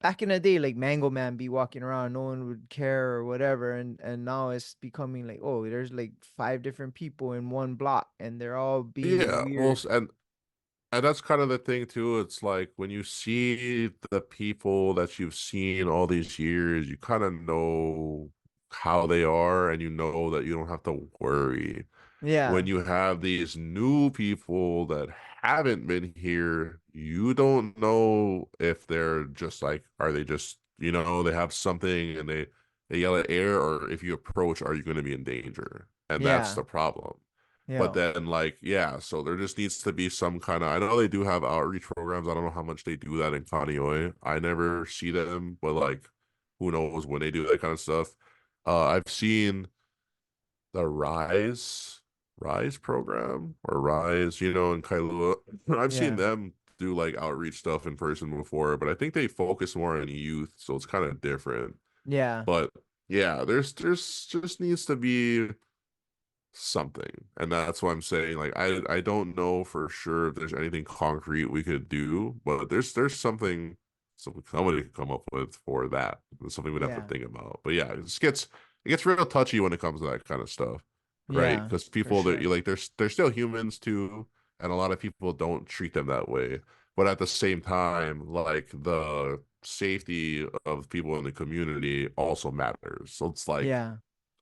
back in the day, like Mango Man be walking around, no one would care or whatever, and now it's becoming like, oh, there's like five different people in one block, and they're all being Yeah, well, weird. and that's kind of the thing too. It's like when you see the people that you've seen all these years, you kind of know how they are, and you know that you don't have to worry. When Yeah. you have these new people that haven't been here, you don't know if they're just like, are they just, they have something and they yell at air, or if you approach, are you going to be in danger? And that's Yeah. the problem. But Yeah. then, like, yeah, so there just needs to be some kind of, I know they do have outreach programs. I don't know how much they do that in Kaneohe. I never see them, but like, who knows when they do that kind of stuff. I've seen the Rise program or Rise, in Kailua. I've seen Yeah. them do like outreach stuff in person before, but I think they focus more on youth, so it's kind of different. Yeah. But yeah, there's just needs to be something, and that's what I'm saying. Like, I don't know for sure if there's anything concrete we could do, but there's something somebody could come up with for that. It's something we'd have to Yeah. think about. But yeah, it gets real touchy when it comes to that kind of stuff, right? Yeah. Because For people that sure. you like, they're still humans too, and a lot of people don't treat them that way. But at the same time, like, the safety of people in the community also matters. So it's like Yeah.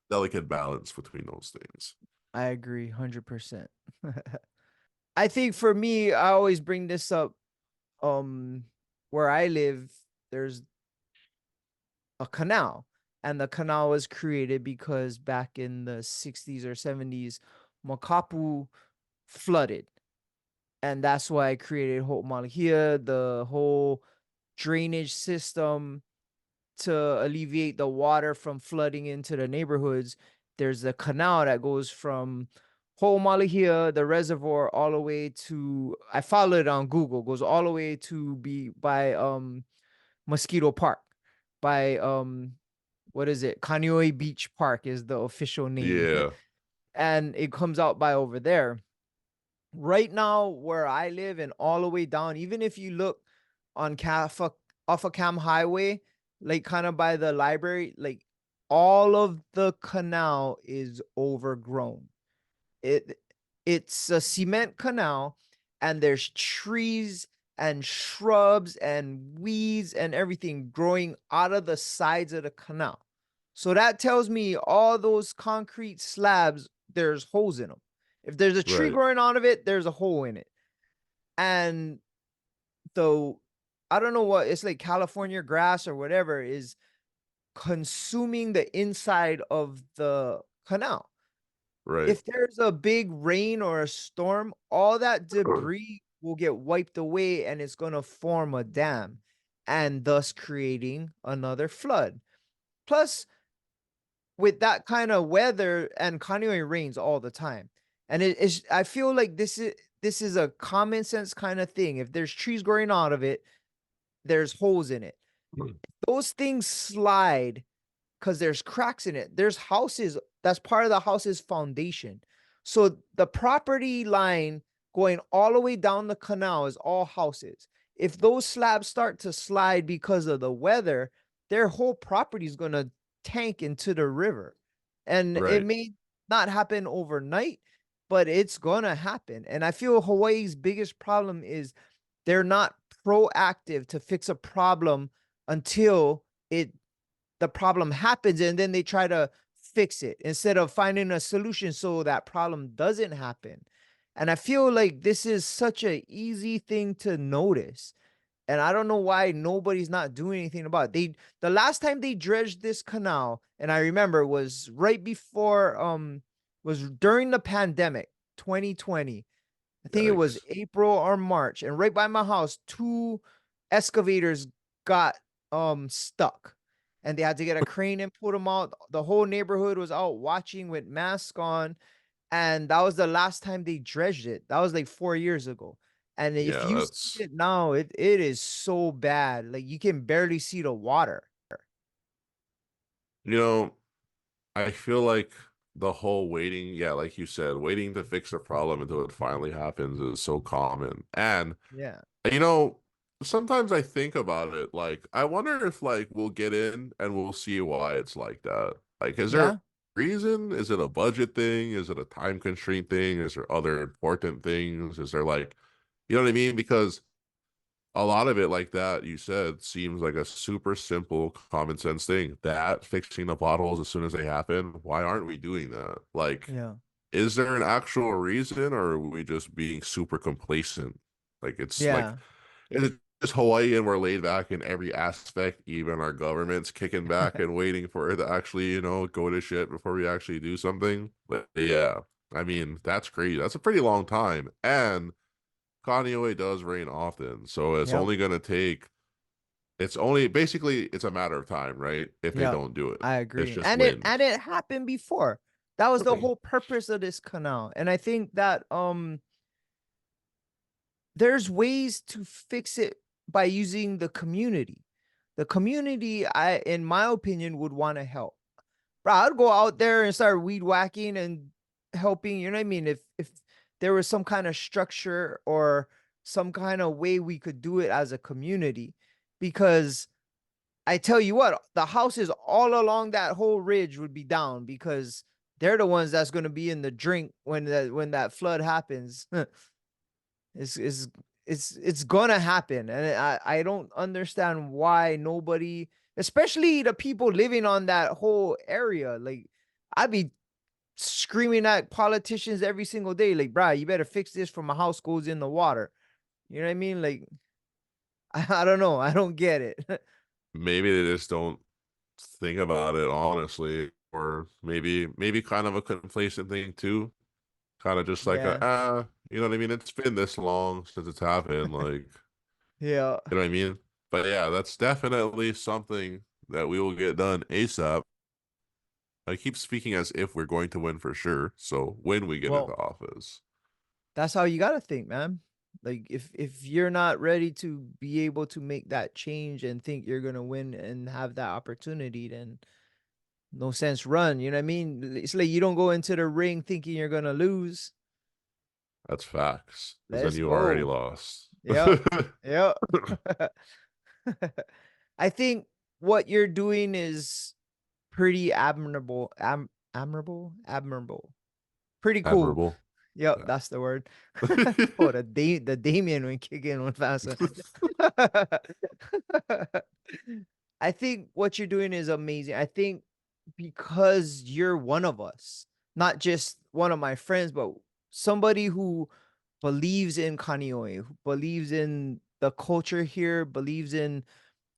delicate balance between those things. I agree 100%. I think for me, I always bring this up, um where I live. there's a canal, and the canal was created because back in the 60s or 70s, Makapu flooded, and that's why I created Ho'omalahia, the whole drainage system to alleviate the water from flooding into the neighborhoods. There's a canal that goes from Ho'omalahia, the reservoir, all the way to, I followed it on Google, goes all the way to be by Mosquito Park, by what is it? Kaneohe Beach Park is the official name. Yeah. And it comes out by over there. Right now, where I live, and all the way down, even if you look on off of Cam Highway, like kind of by the library, like all of the canal is overgrown. It it's a cement canal, and there's trees and shrubs and weeds and everything growing out of the sides of the canal. So that tells me all those concrete slabs, there's holes in them. If there's a tree Right. growing out of it, there's a hole in it. And so I don't know what it's like, California grass or whatever is consuming the inside of the canal. Right. If there's a big rain or a storm, all that debris will get wiped away, and it's going to form a dam, and thus creating another flood. Plus, with that kind of weather, and Kaneohe rains all the time. And I feel like this is a common sense kind of thing. If there's trees growing out of it, there's holes in it. Those things slide because there's cracks in it. There's houses, that's part of the house's foundation. So the property line going all the way down the canal is all houses. If those slabs start to slide because of the weather, their whole property is going to tank into the river. And it Right. may not happen overnight, but it's going to happen. And I feel Hawaii's biggest problem is they're not proactive to fix a problem until the problem happens, and then they try to fix it instead of finding a solution so that problem doesn't happen. And I feel like this is such an easy thing to notice, and I don't know why nobody's not doing anything about it. The last time they dredged this canal, and I remember, was right before was during the pandemic, 2020. I think it was Yikes. April or March, and right by my house, two excavators got stuck, and they had to get a crane and put them out. The whole neighborhood was out watching with masks on, and that was the last time they dredged it. That was like 4 years ago. And if Yeah, you see that's it now, it is so bad. Like you can barely see the water. you know, I feel like the whole waiting, yeah, like you said, waiting to fix a problem until it finally happens is so common. And Yeah. you know, sometimes I think about it, like I wonder if like we'll get in and we'll see why it's like that. Like, is there a Yeah. reason? Is it a budget thing? Is it a time constraint thing? Is there other important things? Is there like, you know what I mean? Because a lot of it, like that you said, seems like a super simple common sense thing. That fixing the potholes as soon as they happen, why aren't we doing that? Like, Yeah. is there an actual reason, or are we just being super complacent? Like, it's like, Yeah. is it just Hawaii and we're laid back in every aspect, even our government's kicking back and waiting for it to actually, go to shit before we actually do something? But yeah, I mean, that's crazy. That's a pretty long time. And Kaneohe does rain often, so it's Yep. only going to take, it's only basically, it's a matter of time, right? If they Yep. don't do it, I it's agree. just And it wind. and it happened before. That was the whole purpose of this canal. And I think that there's ways to fix it by using the community. The community, in my opinion, would want to help. Bro, I'd go out there and start weed whacking and helping. You know what I mean? If there was some kind of structure or some kind of way we could do it as a community, because I tell you what, the houses all along that whole ridge would be down because they're the ones that's going to be in the drink when that flood happens. It's it's it's gonna happen, and I don't understand why nobody, especially the people living on that whole area, like I'd be screaming at politicians every single day, like, "Bruh, you better fix this for my house goes in the water." You know what I mean? Like, I don't know, I don't get it. maybe they just don't think about it honestly, or maybe kind of a complacent thing too. Kind of just like Yeah. you know what I mean? It's been this long since it's happened, like, Yeah. you know what I mean? But yeah, that's definitely something that we will get done ASAP. I keep speaking as if we're going to win for sure. So when we get into Well, office, that's how you gotta think, man. Like if you're not ready to be able to make that change and think you're gonna win and have that opportunity, then no sense run. You know what I mean? It's like you don't go into the ring thinking you're gonna lose. that's facts. Because then Let's you already go. lost. Yep. Yep. I think what you're doing is pretty admirable. Admirable. Pretty cool. Admirable. Yep, Yeah. that's the word. Oh, the Damien when kicking one faster. I think what you're doing is amazing. I think because you're one of us, not just one of my friends, but somebody who believes in Kaneohe, who believes in the culture here, believes in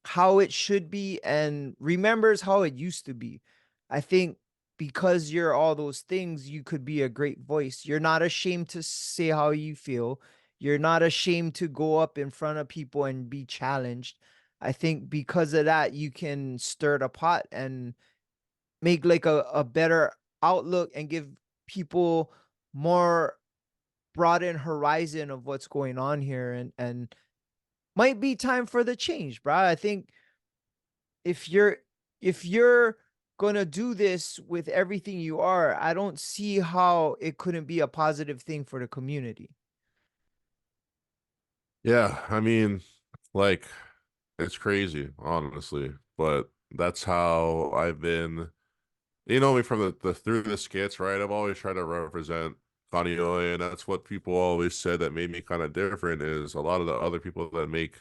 how it should be, and remembers how it used to be. I think because you're all those things, you could be a great voice. You're not ashamed to say how you feel. You're not ashamed to go up in front of people and be challenged. I think because of that, you can stir the pot and make like a better outlook and give people more broadened horizon of what's going on here, and might be time for the change, bro. I think if you're gonna do this with everything you are, I don't see how it couldn't be a positive thing for the community. Yeah, I mean, like, it's crazy, honestly, but that's how I've been. You know me from the through the skits, right? I've always tried to represent Kaneohe, and that's what people always said that made me kind of different is a lot of the other people that make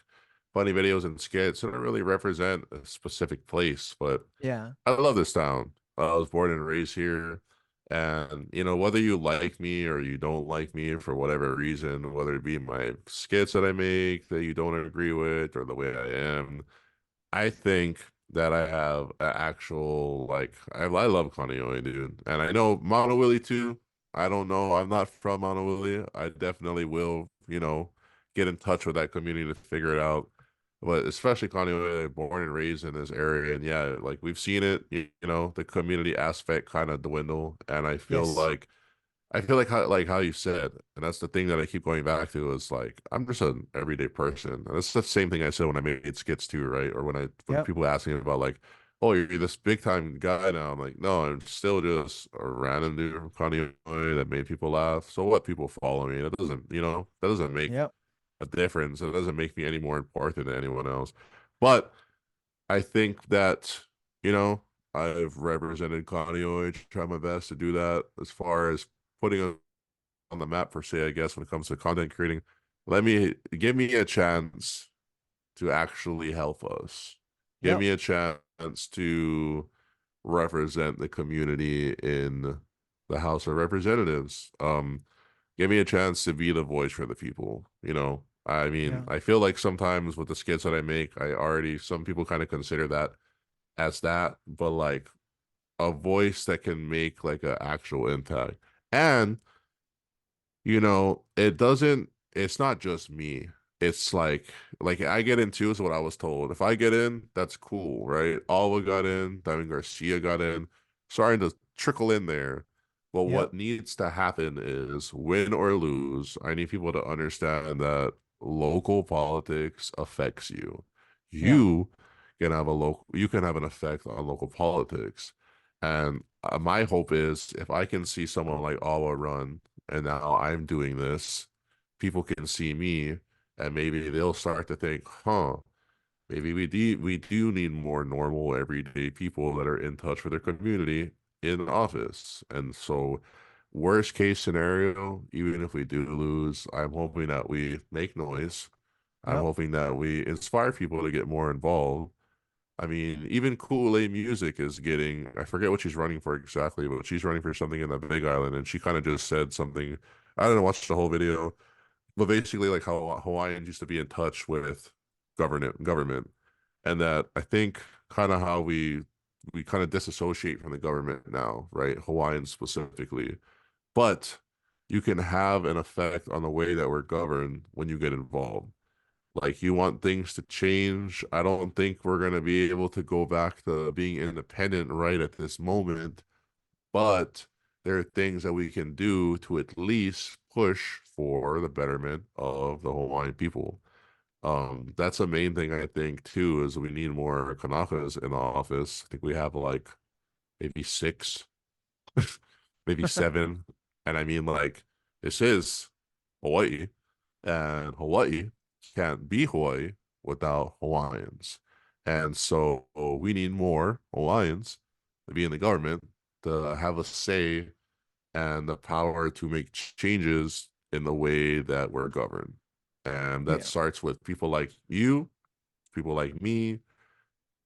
funny videos and skits don't really represent a specific place. But Yeah. I love this town. I was born and raised here. And, you know, whether you like me or you don't like me for whatever reason, whether it be my skits that I make that you don't agree with or the way I am, I think that I have an actual I love Kaneohe, dude, and I know Mount Willie too. I don't know. I'm not from Mount Willie. I definitely will, get in touch with that community to figure it out. But especially Kaneohe, born and raised in this area, and yeah, like we've seen it. The community aspect kind of dwindle, and Yes. I feel like how you said, and that's the thing that I keep going back to is like I'm just an everyday person. And it's the same thing I said when I made skits too, right? Or when Yep. people ask me about like, oh, you're this big time guy now. I'm like, no, I'm still just a random dude from Kaneohe that made people laugh. So what? People follow me. That doesn't make Yep. a difference. It doesn't make me any more important than anyone else. But I think that, you know, I've represented Kaneohe, try my best to do that as far as putting on the map per se, I guess, when it comes to content creating. Give me a chance to actually help us. Give Yep. me a chance to represent the community in the House of Representatives. Give me a chance to be the voice for the people. I mean, Yeah. I feel like sometimes with the skits that I make, some people kind of consider that as that, but like a voice that can make like an actual impact. And it's not just me. It's like I get into is what I was told. If I get in, that's cool, right? Alva got in, Diamond Garcia got in, starting to trickle in there. But what Yep. needs to happen is win or lose, I need people to understand that local politics affects you. Yeah. You you can have an effect on local politics. And my hope is if I can see someone like Alva run and now I'm doing this, people can see me and maybe they'll start to think, huh, maybe we do need more normal everyday people that are in touch with their community in office. And so worst case scenario, even if we do lose, I'm hoping that we make noise. I'm Yep. hoping that we inspire people to get more involved. I mean, even Kool-Aid Music is getting, I forget what she's running for exactly, but she's running for something in the Big Island, and she kind of just said something. I didn't watch the whole video, but basically like how Hawaiians used to be in touch with government. and that I think kind of how we kind of disassociate from the government now, right? Hawaiians specifically, but you can have an effect on the way that we're governed when you get involved. Like you want things to change. I don't think we're going to be able to go back to being independent right at this moment, but there are things that we can do to at least push for the betterment of the Hawaiian people. That's the main thing I think too, is we need more Kanakas in the office. I think we have like maybe six, maybe seven. And I mean, like, this is Hawaii, and Hawaii can't be Hawaii without Hawaiians. And so we need more Hawaiians to be in the government, to have a say and the power to make changes in the way that we're governed. And that Yeah. starts with people like you, people like me,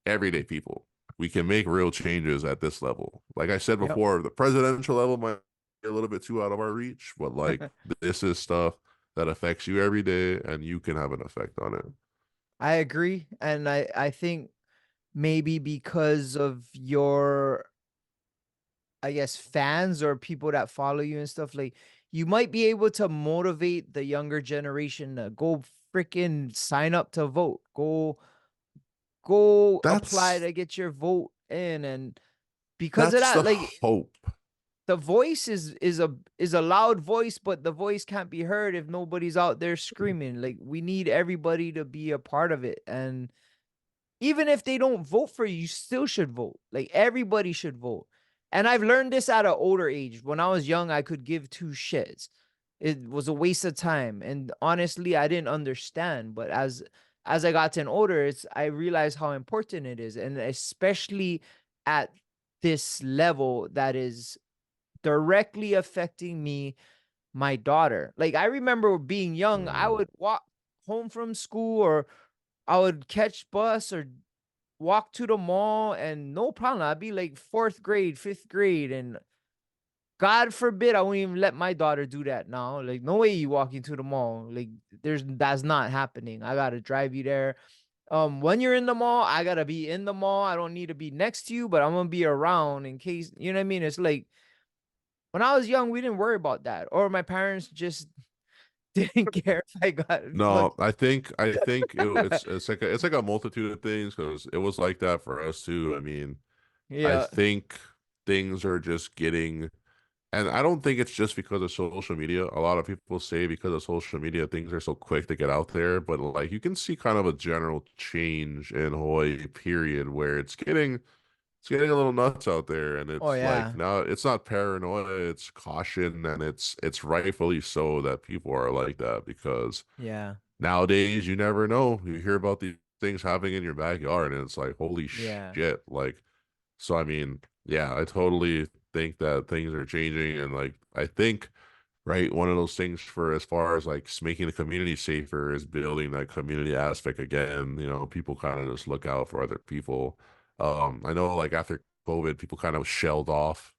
everyday people. We can make real changes at this level. Like I said Yep. before, the presidential level might be a little bit too out of our reach, but like this is stuff that affects you every day and you can have an effect on it. I agree. And I think maybe because of your, I guess, fans or people that follow you and stuff, like you might be able to motivate the younger generation to go freaking sign up to vote. Go apply That's to get your vote in. And because of that's that, the like hope. the voice is a loud voice, but the voice can't be heard if nobody's out there screaming. Like we need everybody to be a part of it. And even if they don't vote for you, you still should vote. Like everybody should vote. And I've learned this at an older age. When I was young, I could give two shits. It was a waste of time. And honestly, I didn't understand. But as I got older, I realized how important it is. And especially at this level that is directly affecting me, my daughter. Like I remember being young, I Mm. would walk home from school, or I would catch bus or walk to the mall, and no problem. I'd be like fourth grade, fifth grade, and God forbid I won't even let my daughter do that now. Like, no way you walking to the mall. Like, that's not happening. I gotta drive you there. When you're in the mall, I gotta be in the mall. I don't need to be next to you, but I'm gonna be around in case, you know what I mean? It's like when I was young, we didn't worry about that. Or my parents just didn't care if I got No, fucked. I think it's like a multitude of things because it was like that for us too. I mean, I Yeah. think things are just getting, and I don't think it's just because of social media. A lot of people say because of social media, things are so quick to get out there, but like you can see kind of a general change in Hawaii, period, where it's getting a little nuts out there, and Oh it's like yeah. now it's not paranoia, it's caution, and it's rightfully so that people are like that because Yeah. nowadays you never know. You hear about these things happening in your backyard, and it's like holy Yeah. shit, like so. I mean, yeah, I totally think that things are changing, and like I think right, one of those things for as far as like making the community safer is building that community aspect again. People kind of just look out for other people. I know like after COVID, people kind of shelled off.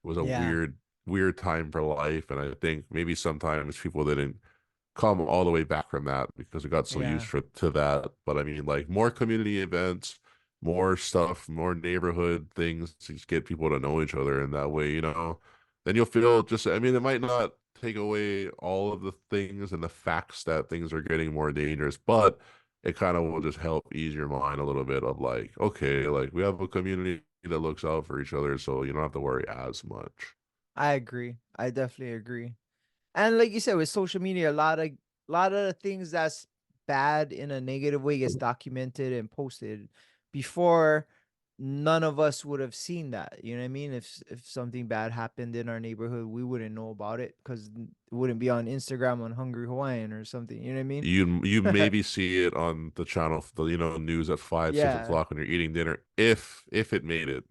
It was a Yeah. weird time for life, and I think maybe sometimes people didn't come all the way back from that because we got so used Yeah. to that. But I mean, like more community events, more stuff, more neighborhood things to just get people to know each other in that way, then you'll feel just, I mean, it might not take away all of the things and the facts that things are getting more dangerous, but it kind of will just help ease your mind a little bit of like, okay, like we have a community that looks out for each other, so you don't have to worry as much. I agree. I definitely agree. And like you said, with social media, a lot of the things that's bad in a negative way gets documented and posted before. None of us would have seen that. You know what I mean? If something bad happened in our neighborhood, we wouldn't know about it because it wouldn't be on Instagram on Hungry Hawaiian or something. You know what I mean? You maybe see it on the channel, the news at 5, six Yeah. o'clock when you're eating dinner, if it made it.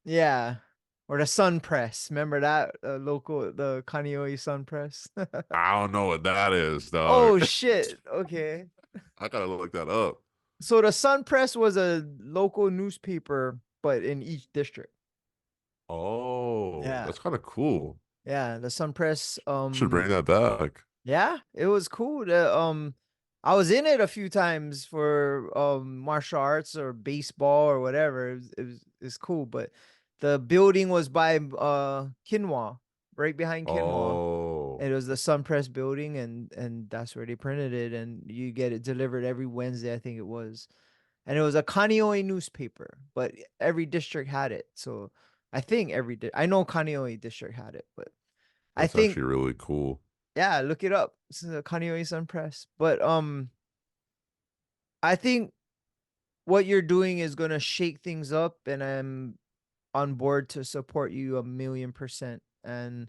Yeah. Or the Sun Press. Remember that the Kaneohe Sun Press? I don't know what that is, dog. Oh shit. Okay. I gotta look that up. So the Sun Press was a local newspaper, but in each district. Oh, Yeah. that's kind of cool. Yeah. The Sun Press. Should bring that back. Yeah, it was cool. I was in it a few times for martial arts or baseball or whatever. It's cool, but the building was by Kinwa, right behind Kinwa. Oh, It was the Sunpress building, and that's where they printed it, and you get it delivered every Wednesday, I think it was. And it was a Kaneohe newspaper, but every district had it. So I think I know Kaneohe district had it, but I that's think actually really cool. yeah, look it up. It's the Kaneohe Sun Press. But I think what you're doing is gonna shake things up, and I'm on board to support you 1,000,000%. And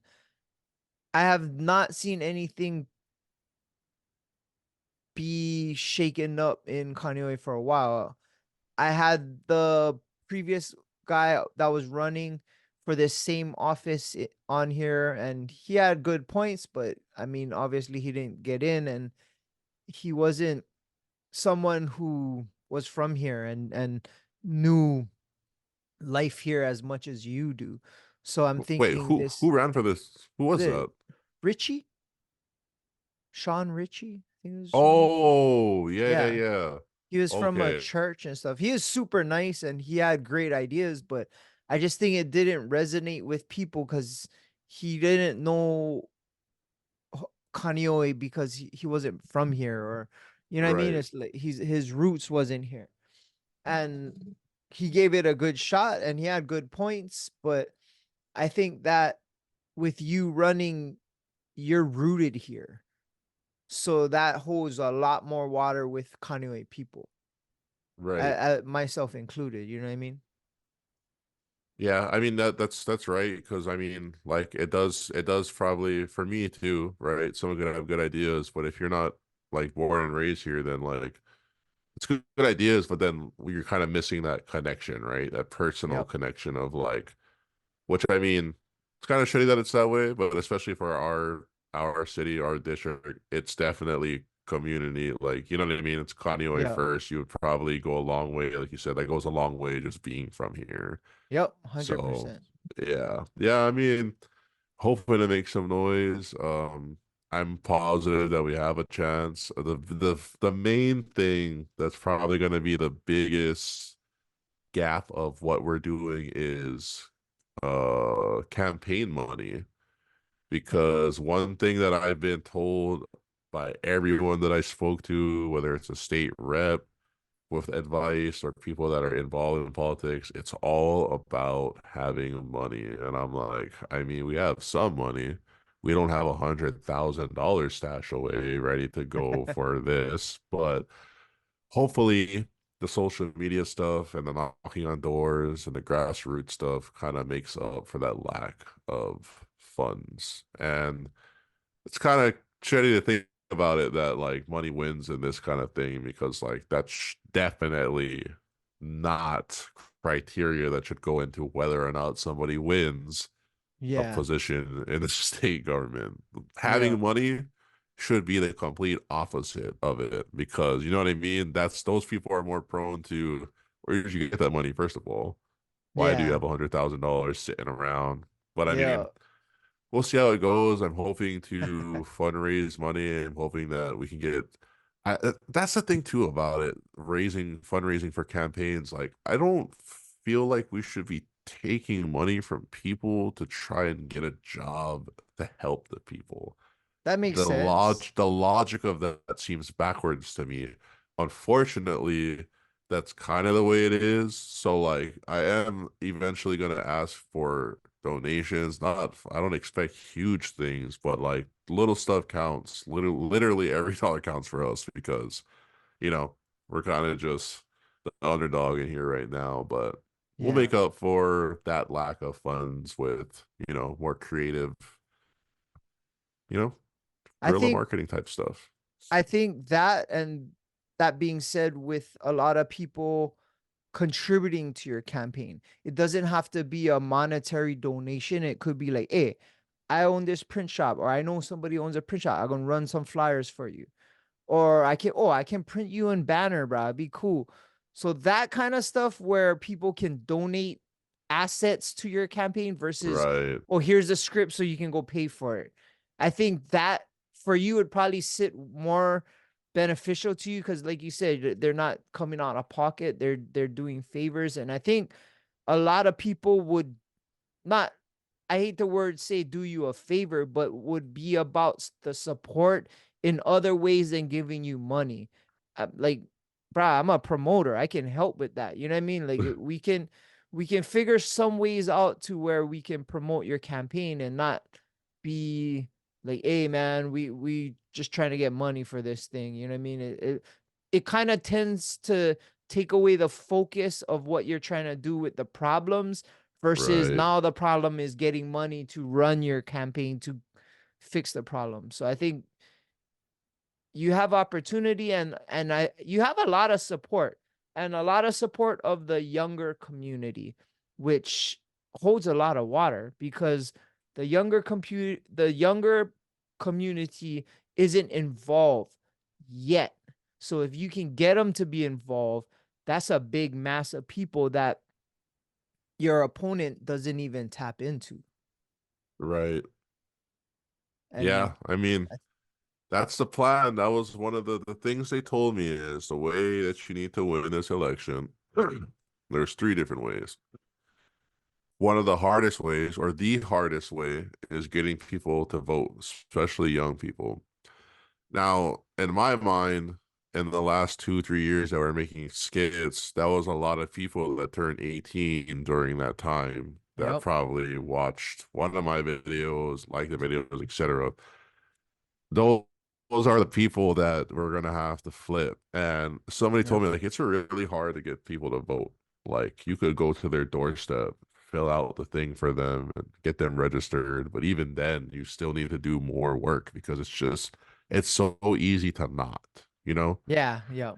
I have not seen anything be shaken up in Kaneohe for a while. I had the previous guy that was running for this same office on here, and he had good points, but I mean, obviously he didn't get in, and he wasn't someone who was from here and knew life here as much as you do. So I'm Wait, thinking who this ran for this? Who was the that? Richie, Sean Ritchie, I think it was Sean Ritchie. Oh, yeah, Yeah, yeah. he was from a Okay, church and stuff. He is super nice and he had great ideas, but I just think it didn't resonate with people because he didn't know Kaneohe because he wasn't from here, or you know what I mean? right, It's like his roots wasn't here. And he gave it a good shot and he had good points, but I think that with you running, you're rooted here. So that holds a lot more water with Kaneohe people, right. myself included. You know what I mean? Yeah, I mean that's right because I mean like it does probably for me too, right? Someone could have good ideas, but if you're not like born and raised here, then like it's good ideas, but then you're kind of missing that connection, right? That personal Yep. connection of like, which I mean, it's kind of shitty that it's that way, but especially for our city, our district, it's definitely community. Like, you know what I mean? It's Kaneohe Yeah. first. You would probably go a long way, like you said, that goes a long way just being from here. Yep. So 100%. yeah. I mean, hoping to make some noise. I'm positive that we have a chance. The main thing that's probably going to be the biggest gap of what we're doing is campaign money, because one thing that I've been told by everyone that I spoke to, whether it's a state rep with advice or people that are involved in politics, it's all about having money. And I'm like, I mean, we have some money. We don't have $100,000 stashed away ready to go for this, but hopefully the social media stuff and the knocking on doors and the grassroots stuff kind of makes up for that lack of funds. And it's kind of shitty to think about it that like money wins in this kind of thing, because like that's definitely not criteria that should go into whether or not somebody wins a Yeah. position in the state government. Yeah. Having money should be the complete opposite of it, because you know what I mean? That's those people are more prone to, where did you get that money, first of all? Why do you Yeah. have $100,000 sitting around? But I Yeah. mean, we'll see how it goes. I'm hoping to fundraise money and hoping that we can get. That's the thing too about it, raising fundraising for campaigns. Like, I don't feel like we should be taking money from people to try and get a job to help the people. That makes sense. The logic of that seems backwards to me. Unfortunately, that's kind of the way it is. So like I am eventually gonna ask for donations. Not I don't expect huge things, but like little stuff counts. Literally every dollar counts for us, because you know, we're kind of just the underdog in here right now, but we'll Yeah. make up for that lack of funds with, more creative, you know, I guerrilla think marketing type stuff. I think that, and that being said, with a lot of people contributing to your campaign, it doesn't have to be a monetary donation. It could be like, hey, I own this print shop, or I know somebody owns a print shop. I'm gonna run some flyers for you. Or I can print you in banner, bro. It'd be cool. So that kind of stuff where people can donate assets to your campaign versus, Right. oh, here's the script so you can go pay for it. I think that for you would probably sit more beneficial to you because, like you said, they're not coming out of pocket. They're doing favors, and I think a lot of people would not, I hate the word say do you a favor, but would be about the support in other ways than giving you money. Like, bruh, I'm a promoter. I can help with that. You know what I mean? Like we can figure some ways out to where we can promote your campaign and not be like, hey man, we just trying to get money for this thing. You know what I mean? It kind of tends to take away the focus of what you're trying to do with the problems versus Right. now the problem is getting money to run your campaign to fix the problem. So I think you have opportunity and you have a lot of support and a lot of support of the younger community, which holds a lot of water because the younger community isn't involved yet. So if you can get them to be involved, that's a big mass of people that your opponent doesn't even tap into. Right. And Yeah. I mean, that's the plan. That was one of the things they told me is the way that you need to win this election. There's three different ways. One of the hardest ways, or the hardest way, is getting people to vote, especially young people. Now, in my mind, in the last 2, 3 years that we're making skits, that was a lot of people that turned 18 during that time that yep, probably watched one of my videos, liked the videos, etc. Those are the people that we're gonna have to flip. And somebody yep, told me like it's really hard to get people to vote. Like you could go to their doorstep, fill out the thing for them, and get them registered. But even then, you still need to do more work because it's so easy to not, you know? yeah, yep,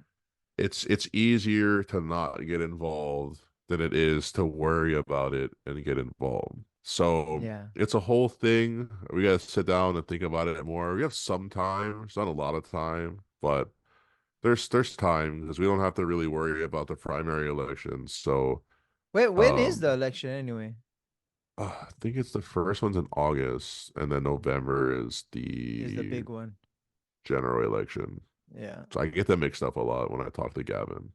It's easier to not get involved than it is to worry about it and get involved. So yeah. it's a whole thing. We gotta sit down and think about it more. We have some time. It's not a lot of time, but there's time because we don't have to really worry about the primary elections. So Wait, when is um the election anyway? I think it's the first one's in August, and then November is Is the the big one. general election. Yeah. So I get them mixed up a lot when I talk to Gavin.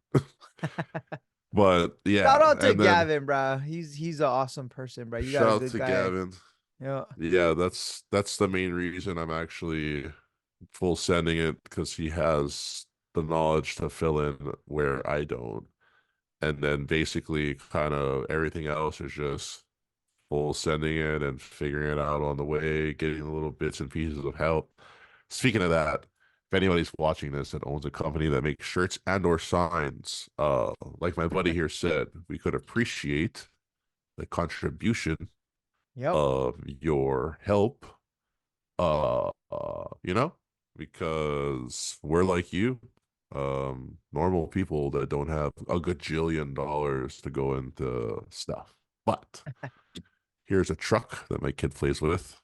But Shout yeah, out to and then Gavin, bro. He's an awesome person, bro. You got a shout out good to guy. Gavin. Yeah. Yeah, that's the main reason I'm actually full sending it because he has the knowledge to fill in where I don't. And then basically kind of everything else is just full sending it and figuring it out on the way, getting the little bits and pieces of help. Speaking of that, if anybody's watching this that owns a company that makes shirts and or signs, like my buddy here said, we could appreciate the contribution Yep. of your help, you know, because we're like you, normal people that don't have a gajillion dollars to go into stuff. But here's a truck that my kid plays with.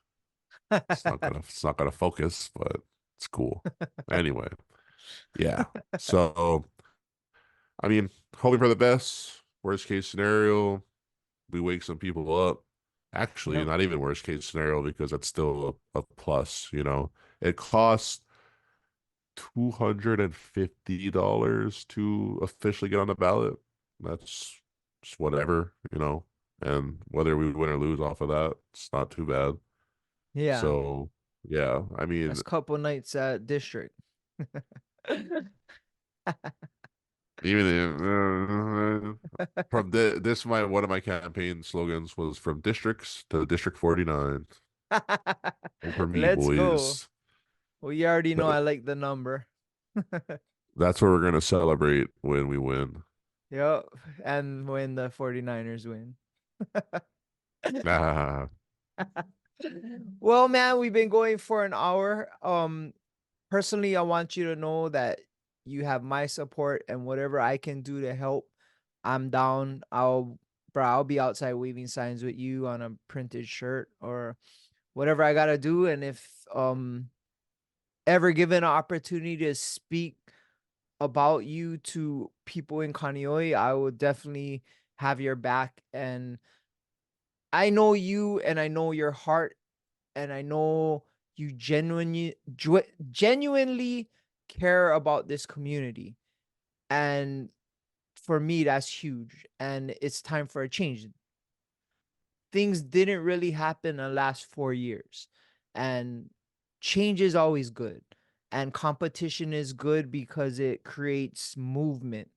It's not gonna focus, but it's cool. Anyway, yeah. So I mean, hoping for the best. Worst case scenario, we wake some people up. Actually, Yep. not even worst case scenario because that's still a plus, you know. It costs $250 to officially get on the ballot. That's just whatever, you know. And whether we win or lose off of that, it's not too bad. Yeah. So, yeah, I mean, That's couple nights at district. even from this, my one of my campaign slogans was from districts to District 49. Vote for me, Let's go. boys. Well, you already know I That, like the number. that's what we're gonna celebrate when we win. Yep. And when the 49ers win. Ah, Well, man, we've been going for an hour. Personally, I want you to know that you have my support and whatever I can do to help, I'm down. I'll be outside waving signs with you on a printed shirt or whatever I gotta do. And if ever given an opportunity to speak about you to people in Kaneohe, I will definitely have your back. And I know you and I know your heart and I know you genuinely care about this community. And for me, that's huge. And it's time for a change. Things didn't really happen in the last 4 years. And change is always good. And competition is good because it creates movement.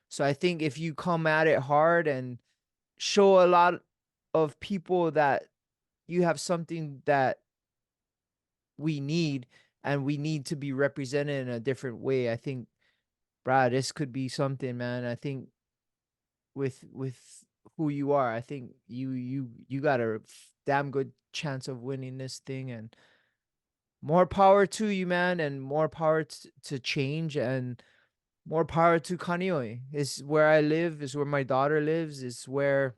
So I think if you come at it hard and show a lot of people that you have something that we need and we need to be represented in a different way, I think, Brad, this could be something, man. I think with who you are, I think you got a damn good chance of winning this thing. And more power to you, man, and more power to change, and more power to Kaneohe. Is where I live, is where my daughter lives, is where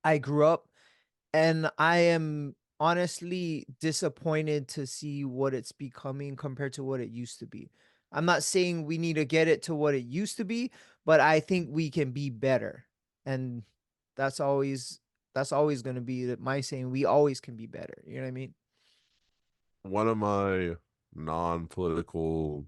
I grew up, and I am honestly disappointed to see what it's becoming compared to what it used to be. I'm not saying we need to get it to what it used to be, but I think we can be better. And that's always that's always going to be my saying. We always can be better. You know what I mean? One of my non-political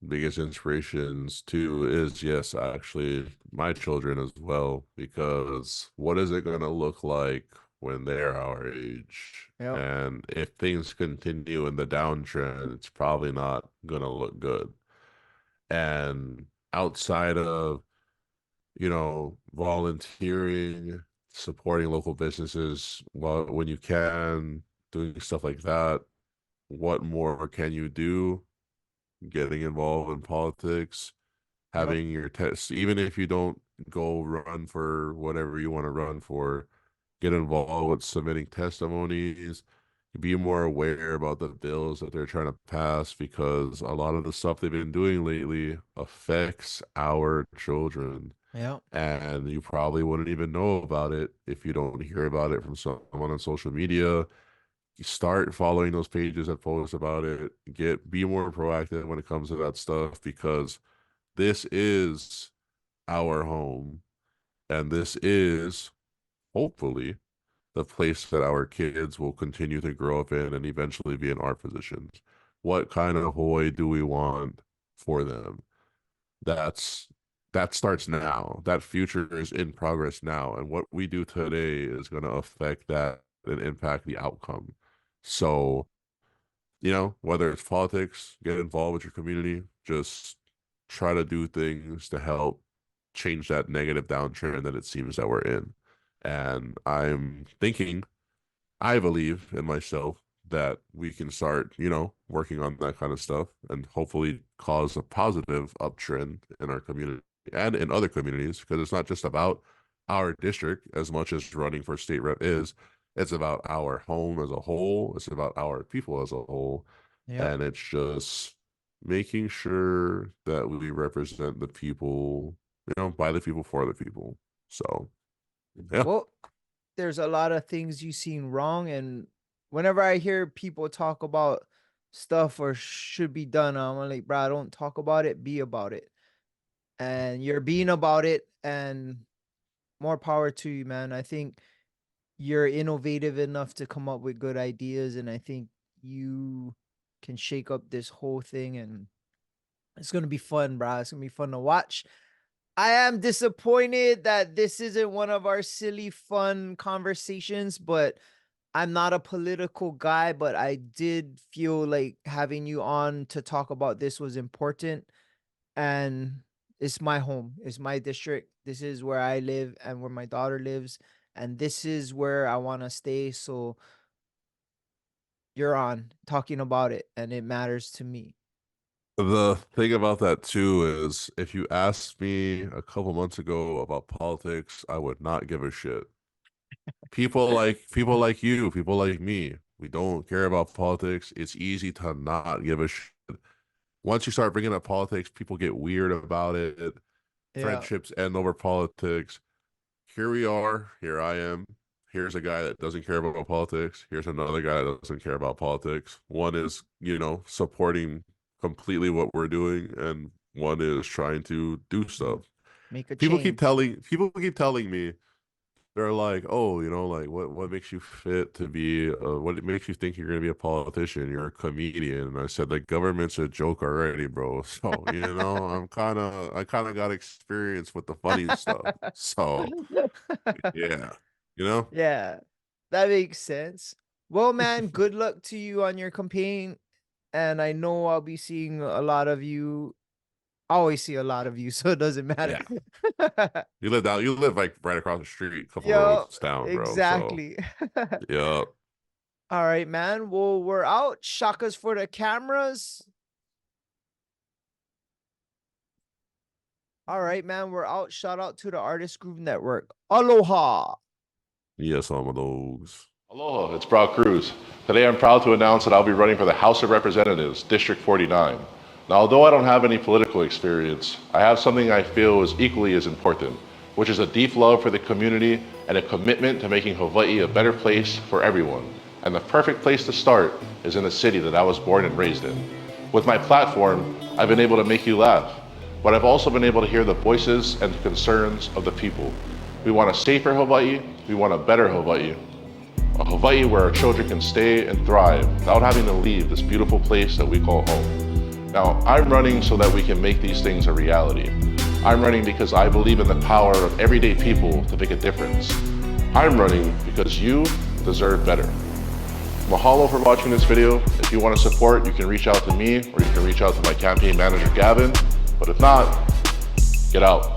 biggest inspirations too is, yes, actually my children as well, because what is it going to look like when they're our age? Yep. And if things continue in the downtrend, it's probably not going to look good. And outside of, volunteering, supporting local businesses, when you can, doing stuff like that, what more can you do? Getting involved in politics, Yep. having your tests, even if you don't go run for whatever you want to run for, get involved with submitting testimonies, be more aware about the bills that they're trying to pass, because a lot of the stuff they've been doing lately affects our children. Yep. And you probably wouldn't even know about it if you don't hear about it from someone on social media. You start following those pages that post about it. Be more proactive when it comes to that stuff, because this is our home, and this is hopefully the place that our kids will continue to grow up in and eventually be in our positions. What kind of Hawaii do we want for them? That's that starts now. That future is in progress now, and what we do today is going to affect that and impact the outcome. So, whether it's politics, get involved with your community, just try to do things to help change that negative downtrend that it seems that we're in. And I believe in myself that we can start, working on that kind of stuff and hopefully cause a positive uptrend in our community and in other communities, because it's not just about our district as much as running for state rep is. It's about our home as a whole. It's about our people as a whole. Yep. And it's just making sure that we represent the people, by the people, for the people. So, yeah. Well, there's a lot of things you seen wrong, and whenever I hear people talk about stuff or should be done, I'm like, bro, don't talk about it, be about it. And you're being about it, and more power to you, man. I think you're innovative enough to come up with good ideas, and I think you can shake up this whole thing, and it's gonna be fun, bro. It's gonna be fun to watch. I am disappointed that this isn't one of our silly, fun conversations, but I'm not a political guy, but I did feel like having you on to talk about this was important. And it's my home, it's my district. This is where I live and where my daughter lives. And this is where I want to stay. So you're on talking about it, and it matters to me. The thing about that too is, if you asked me a couple months ago about politics, I would not give a shit. People like you, people like me, we don't care about politics. It's easy to not give a shit. Once you start bringing up politics, people get weird about it. Yeah. Friendships end over politics. Here we are. Here I am. Here's a guy that doesn't care about politics. Here's another guy that doesn't care about politics. One is, supporting completely what we're doing, and one is trying to do stuff. Make a People keep change. telling people keep telling me they're like, oh, like what makes you fit to be what makes you think you're gonna be a politician? You're a comedian. And I said the government's a joke already, bro. So, I kind of got experience with the funny stuff. So yeah, you know? Yeah, that makes sense. Well, man, good luck to you on your campaign. And I know I'll be seeing a lot of you. I always see a lot of you, so it doesn't matter. Yeah. You live like right across the street, a couple Yo, roads down, bro. So exactly. yeah. All right, man. Well, we're out. Shakas for the cameras. All right, man. We're out. Shout out to the Artist Group Network. Aloha. Yes, some of those. Aloha, it's Brah Kruz. Today I'm proud to announce that I'll be running for the House of Representatives, District 49. Now, although I don't have any political experience, I have something I feel is equally as important, which is a deep love for the community and a commitment to making Hawaii a better place for everyone. And the perfect place to start is in the city that I was born and raised in. With my platform, I've been able to make you laugh, but I've also been able to hear the voices and concerns of the people. We want a safer Hawaii, we want a better Hawaii, a Hawaii where our children can stay and thrive without having to leave this beautiful place that we call home. Now, I'm running so that we can make these things a reality. I'm running because I believe in the power of everyday people to make a difference. I'm running because you deserve better. Mahalo for watching this video. If you want to support, you can reach out to me or you can reach out to my campaign manager, Gavin. But if not, get out.